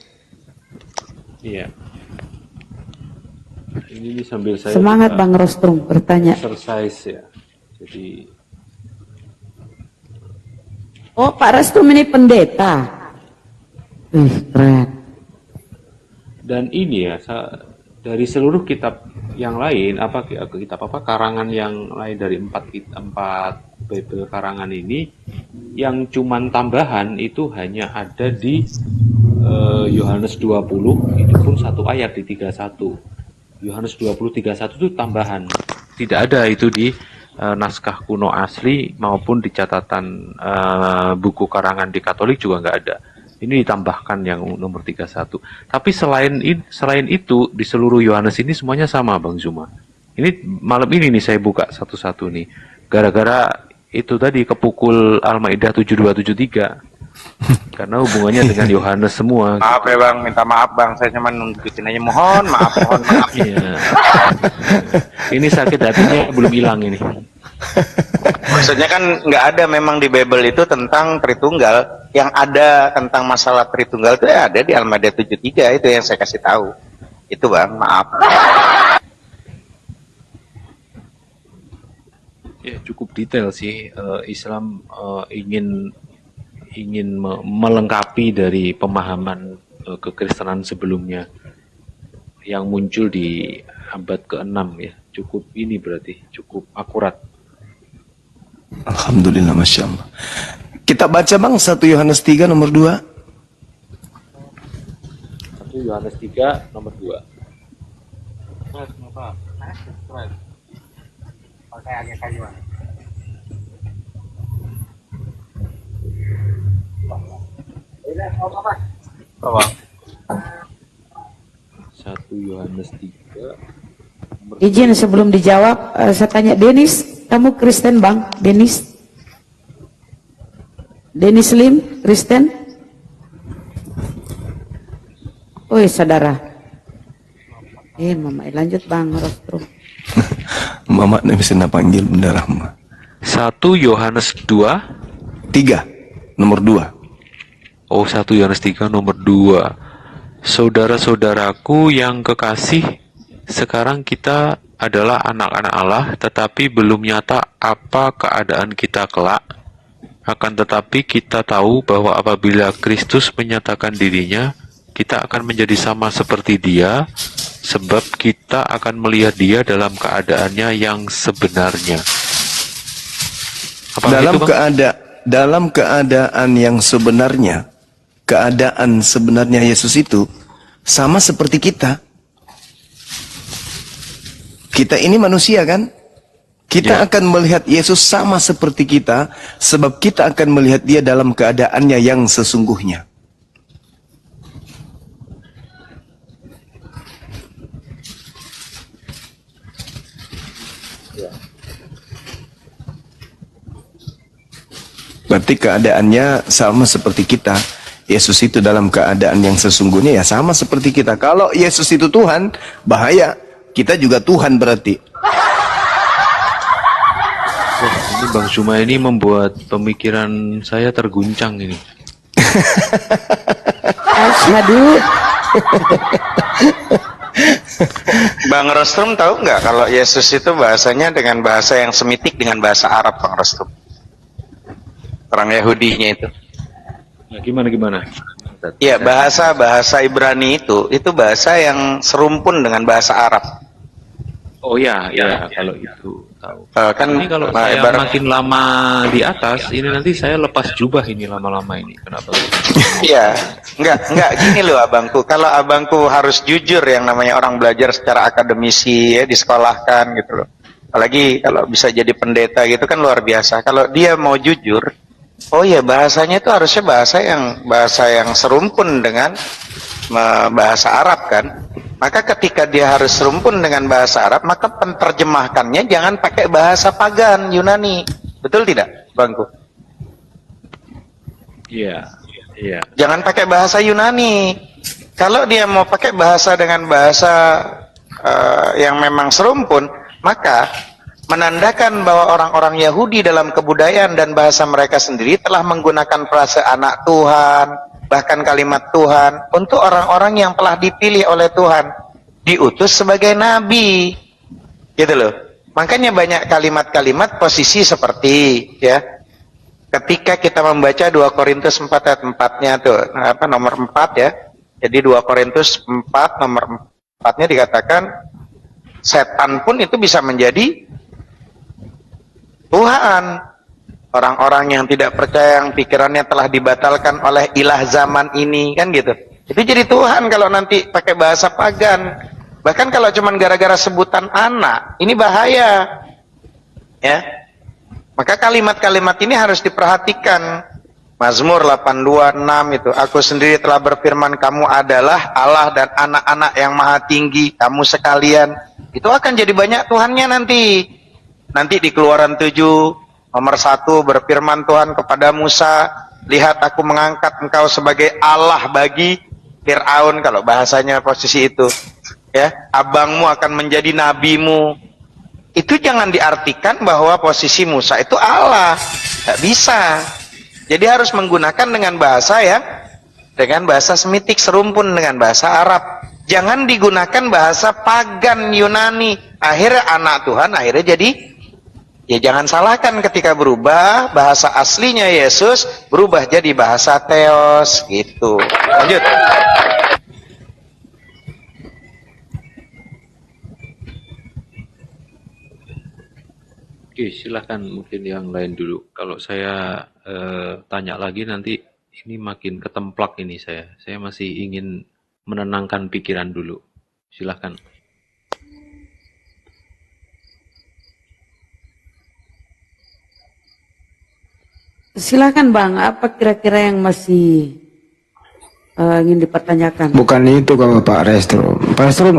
S5: Iya. Ini sambil saya
S3: Semangat Bang Rostrum bertanya.
S5: exercise ya. Jadi
S3: Oh Pak Rostrum ini pendeta. Keren.
S5: dan ini ya dari seluruh kitab yang lain, kitab karangan yang lain dari empat Bible karangan ini, yang cuman tambahan itu hanya ada di Yohanes 20, itu pun satu ayat di 31. Yohanes 20:31 itu tambahan. Tidak ada itu di naskah kuno asli maupun di catatan buku karangan di Katolik juga nggak ada. Ini ditambahkan yang nomor 31. Tapi selain itu di seluruh Yohanes ini semuanya sama, Bang Zuma. Ini malam ini nih saya buka satu-satu nih. Gara-gara itu tadi kepukul Al-Maidah 7273. Karena hubungannya dengan Yohanes semua.
S4: Maaf ya Bang, minta maaf Bang, saya cuma nunjukin aja, mohon maaf.
S5: Iya. Ini sakit hatinya belum hilang ini.
S4: Maksudnya kan nggak ada memang di Bible itu tentang Tritunggal. Yang ada tentang masalah Tritunggal itu ya ada di Al-Maidah 73, itu yang saya kasih tahu. Itu Bang, maaf.
S5: Ya cukup detail sih. Islam ingin melengkapi dari pemahaman kekristenan sebelumnya yang muncul di abad ke-6 ya. Cukup ini berarti cukup akurat.
S1: Alhamdulillah, Masya Allah. Kita baca Bang 1 Yohanes 3 nomor 2.
S5: 1 Yohanes 3 nomor 2.
S4: Apa?
S5: 1 Yohanes 3.
S3: Izin sebelum dijawab, saya tanya Denis, kamu Kristen Bang? Denis Lim, Kristen? Oi saudara. Mama, lanjut Bang Rostrum.
S1: Mama bisa panggil Bunda Rahma.
S5: 1 Yohanes 2
S1: 3 nomor 2.
S5: Oh, 1 Yohanes 3 nomor 2. Saudara-saudaraku yang kekasih, sekarang kita adalah anak-anak Allah, tetapi belum nyata apa keadaan kita kelak. Akan tetapi kita tahu bahwa apabila Kristus menyatakan dirinya, kita akan menjadi sama seperti Dia, sebab kita akan melihat Dia dalam keadaannya yang sebenarnya. Apa
S1: Dalam keadaan yang sebenarnya, keadaan sebenarnya Yesus itu sama seperti kita. Kita ini manusia kan? Kita akan melihat Yesus sama seperti kita, sebab kita akan melihat Dia dalam keadaannya yang sesungguhnya. Berarti keadaannya sama seperti kita. Yesus itu dalam keadaan yang sesungguhnya ya sama seperti kita. Kalau Yesus itu Tuhan, bahaya. Kita juga Tuhan berarti.
S5: Wah, ini Bang Zuma ini membuat pemikiran saya terguncang ini.
S3: Asyhadu.
S4: Bang Rostrum tahu nggak kalau Yesus itu bahasanya dengan bahasa yang semitik dengan bahasa Arab, Bang Rostrum? Orang Yahudinya itu.
S5: Nah, gimana?
S4: Iya, bahasa Ibrani itu bahasa yang serumpun dengan bahasa Arab.
S5: Oh ya, kalau itu tahu.
S4: Kan
S5: Ini kalau saya makin lama di atas, ini nanti saya lepas jubah ini lama-lama ini. Kenapa?
S4: Iya, enggak gini loh abangku. Kalau abangku harus jujur, yang namanya orang belajar secara akademisi ya, disekolahkan gitu loh. Apalagi kalau bisa jadi pendeta gitu kan luar biasa. Kalau dia mau jujur, oh ya bahasanya itu harusnya bahasa yang serumpun dengan bahasa Arab kan. Maka ketika dia harus serumpun dengan bahasa Arab, maka penterjemahkannya jangan pakai bahasa pagan Yunani. Betul tidak, Bangku?
S5: Iya.
S4: Jangan pakai bahasa Yunani. Kalau dia mau pakai bahasa dengan bahasa yang memang serumpun, maka menandakan bahwa orang-orang Yahudi dalam kebudayaan dan bahasa mereka sendiri telah menggunakan frase anak Tuhan, bahkan kalimat Tuhan untuk orang-orang yang telah dipilih oleh Tuhan, diutus sebagai nabi, gitu loh. Makanya banyak kalimat-kalimat posisi seperti ya, ketika kita membaca 2 Korintus 4 ayat 4-nya tuh, nomor 4 ya. Jadi 2 Korintus 4 nomor 4. Tepatnya dikatakan setan pun itu bisa menjadi Tuhan. Orang-orang yang tidak percaya, yang pikirannya telah dibatalkan oleh ilah zaman ini, kan gitu. Itu jadi Tuhan kalau nanti pakai bahasa pagan. Bahkan kalau cuman gara-gara sebutan anak, ini bahaya. Ya. Maka kalimat-kalimat ini harus diperhatikan. Mazmur 826 itu, aku sendiri telah berfirman, kamu adalah Allah dan anak-anak yang maha tinggi, kamu sekalian. Itu akan jadi banyak Tuhannya nanti. Nanti di Keluaran 7 nomor 1 berfirman Tuhan kepada Musa, lihat aku mengangkat engkau sebagai Allah bagi Fir'aun, kalau bahasanya posisi itu. Ya, abangmu akan menjadi nabimu. Itu jangan diartikan bahwa posisi Musa itu Allah. Tidak bisa. Jadi harus menggunakan dengan bahasa Semitik, serumpun dengan bahasa Arab. Jangan digunakan bahasa pagan Yunani. Akhirnya anak Tuhan, akhirnya jadi, ya jangan salahkan ketika berubah bahasa aslinya Yesus berubah jadi bahasa Theos gitu. Lanjut.
S5: Oke, silahkan mungkin yang lain dulu. Kalau saya tanya lagi nanti ini makin ketemplak ini saya. Saya masih ingin menenangkan pikiran dulu. Silahkan.
S3: Silakan Bang, apa kira-kira yang masih ingin dipertanyakan?
S7: Bukan itu kalau Pak Restro. Pak Restro,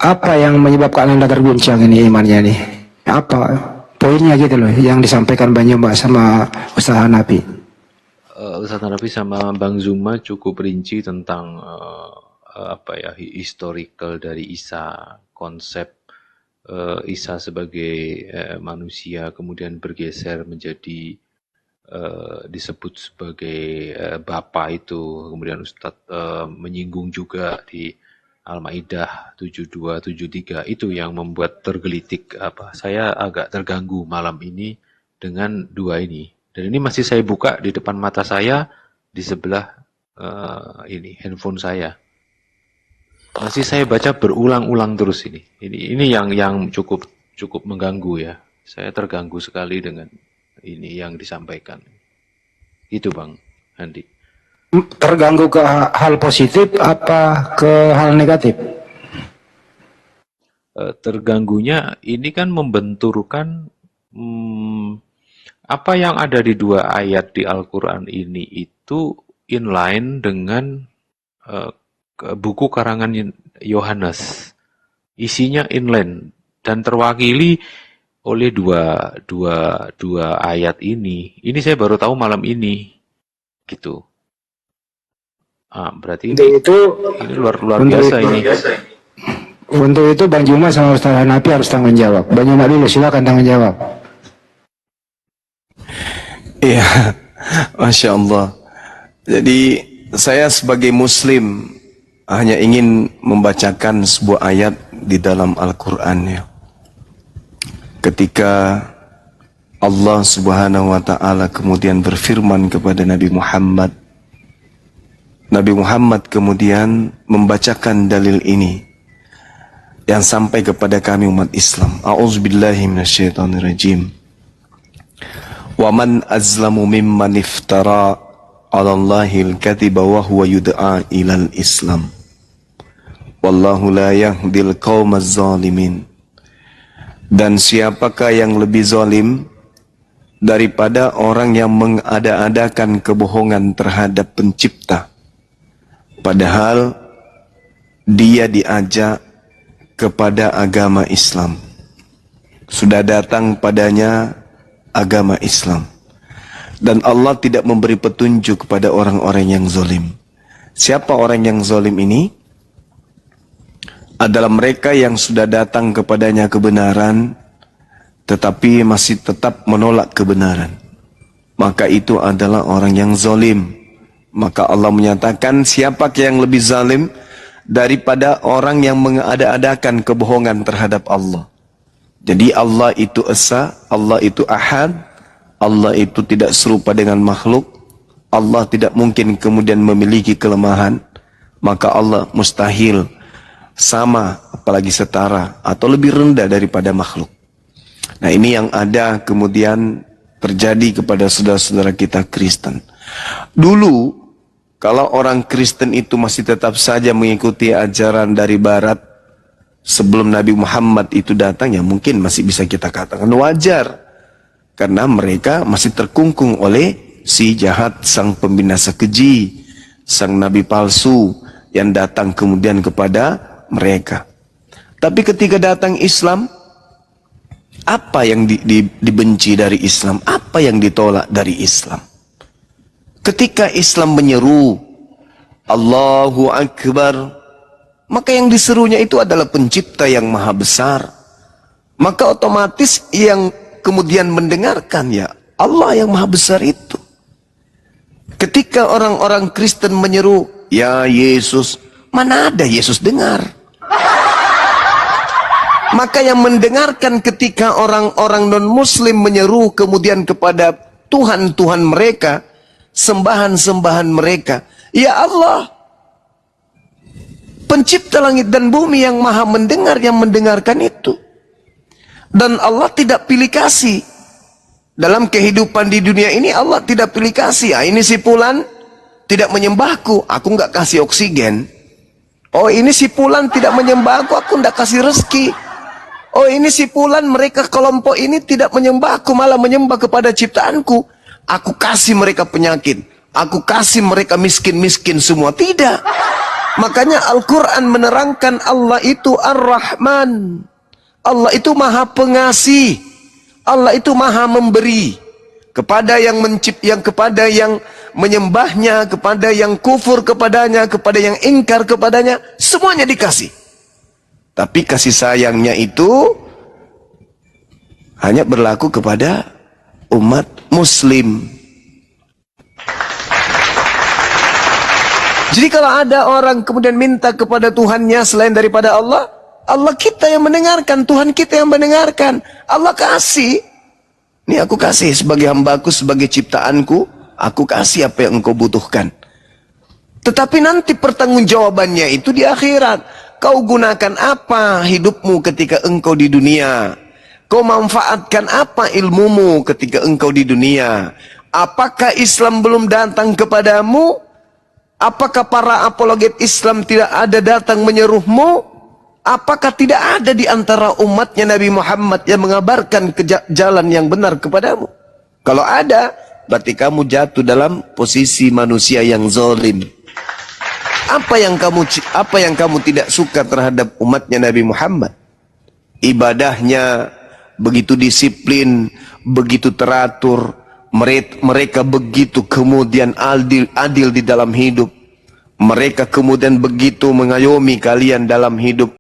S7: apa yang menyebabkan Anda terguncang ini imannya nih? Apa poinnya gitu loh yang disampaikan Bang Juma sama Ustaz Hanafi?
S5: Ustaz Hanafi sama Bang Zuma cukup rinci tentang historical dari Isa, konsep Isa sebagai manusia kemudian bergeser menjadi disebut sebagai Bapa itu, kemudian Ustadz menyinggung juga di Al-Maidah 72-73 itu yang membuat tergelitik saya agak terganggu malam ini dengan dua ini, dan ini masih saya buka di depan mata saya di sebelah ini handphone saya, masih saya baca berulang-ulang terus ini yang cukup mengganggu ya, saya terganggu sekali dengan ini yang disampaikan. Itu Bang Handi.
S7: Terganggu ke hal positif apa ke hal negatif?
S5: Terganggunya ini kan membenturkan apa yang ada di dua ayat di Al-Quran ini itu inline dengan buku karangan Yohanes. Isinya inline dan terwakili oleh dua ayat ini. Ini saya baru tahu malam ini, gitu. Berarti ini luar biasa ini.
S7: Untuk itu Bang Juma sama Ustaz Hanafi harus tanggung jawab. Bang Juma dulu, silakan tanggung jawab.
S1: Iya, Masya Allah. Jadi saya sebagai Muslim hanya ingin membacakan sebuah ayat di dalam Al-Quran ya. Ketika Allah Subhanahu wa Ta'ala kemudian berfirman kepada Nabi Muhammad, Nabi Muhammad kemudian membacakan dalil ini yang sampai kepada kami umat Islam. A'udzubillahi minasyaitonirrajim. Wa man azlamu mimman iftara 'ala Allahil kadhiba wa huwa yud'a ilal Islam. Wallahu la yahdil qaumaz zalimin. Dan siapakah yang lebih zalim daripada orang yang mengada-adakan kebohongan terhadap pencipta, padahal dia diajak kepada agama Islam, sudah datang padanya agama Islam, dan Allah tidak memberi petunjuk kepada orang-orang yang zalim. Siapa orang yang zalim ini? Adalah mereka yang sudah datang kepadanya kebenaran tetapi masih tetap menolak kebenaran. Maka itu adalah orang yang zalim. Maka Allah menyatakan siapa yang lebih zalim daripada orang yang mengada-adakan kebohongan terhadap Allah. Jadi Allah itu esa, Allah itu ahad, Allah itu tidak serupa dengan makhluk, Allah tidak mungkin kemudian memiliki kelemahan, maka Allah mustahil sama, apalagi setara, atau lebih rendah daripada makhluk. Nah, ini yang ada kemudian terjadi kepada saudara-saudara kita Kristen. Dulu, kalau orang Kristen itu masih tetap saja mengikuti ajaran dari Barat, sebelum Nabi Muhammad itu datang, ya mungkin masih bisa kita katakan wajar. Karena mereka masih terkungkung oleh si jahat, sang pembinasa keji, sang nabi palsu yang datang kemudian kepada mereka. Tapi ketika datang Islam, apa yang dibenci dari Islam? Apa yang ditolak dari Islam? Ketika Islam menyeru Allahu Akbar, maka yang diserunya itu adalah pencipta yang maha besar. Maka otomatis yang kemudian mendengarkan ya Allah yang maha besar itu. Ketika orang-orang Kristen menyeru ya Yesus, mana ada Yesus dengar? Maka yang mendengarkan ketika orang-orang non-muslim menyeru kemudian kepada Tuhan-Tuhan mereka, sembahan-sembahan mereka, ya Allah, pencipta langit dan bumi yang maha mendengar, yang mendengarkan itu. Dan Allah tidak pilih kasih. Dalam kehidupan di dunia ini Allah tidak pilih kasih. Ah, ini si Fulan tidak menyembahku, aku nggak kasih oksigen. Oh, ini si Fulan tidak menyembahku, aku nggak kasih rezeki. Oh, ini si Fulan, mereka kelompok ini tidak menyembahku, malah menyembah kepada ciptaanku. Aku kasih mereka penyakit, aku kasih mereka miskin-miskin semua. Tidak. Makanya Al-Quran menerangkan Allah itu Ar-Rahman. Allah itu maha pengasih. Allah itu maha memberi kepada yang kepada yang menyembahnya, kepada yang kufur kepadanya, kepada yang ingkar kepadanya, semuanya dikasih. Tapi kasih sayangnya itu hanya berlaku kepada umat muslim. Jadi kalau ada orang kemudian minta kepada Tuhannya selain daripada Allah, Allah kita yang mendengarkan, Tuhan kita yang mendengarkan. Allah kasih. Ini aku kasih sebagai hambaku, sebagai ciptaanku, aku kasih apa yang engkau butuhkan. Tetapi nanti pertanggungjawabannya itu di akhirat. Kau gunakan apa hidupmu ketika engkau di dunia? Kau manfaatkan apa ilmumu ketika engkau di dunia? Apakah Islam belum datang kepadamu? Apakah para apologet Islam tidak ada datang menyeruhmu? Apakah tidak ada di antara umatnya Nabi Muhammad yang mengabarkan jalan yang benar kepadamu? Kalau ada, berarti kamu jatuh dalam posisi manusia yang zalim. Apa yang kamu tidak suka terhadap umatnya Nabi Muhammad? Ibadahnya begitu disiplin, begitu teratur, mereka begitu kemudian adil di dalam hidup. Mereka kemudian begitu mengayomi kalian dalam hidup.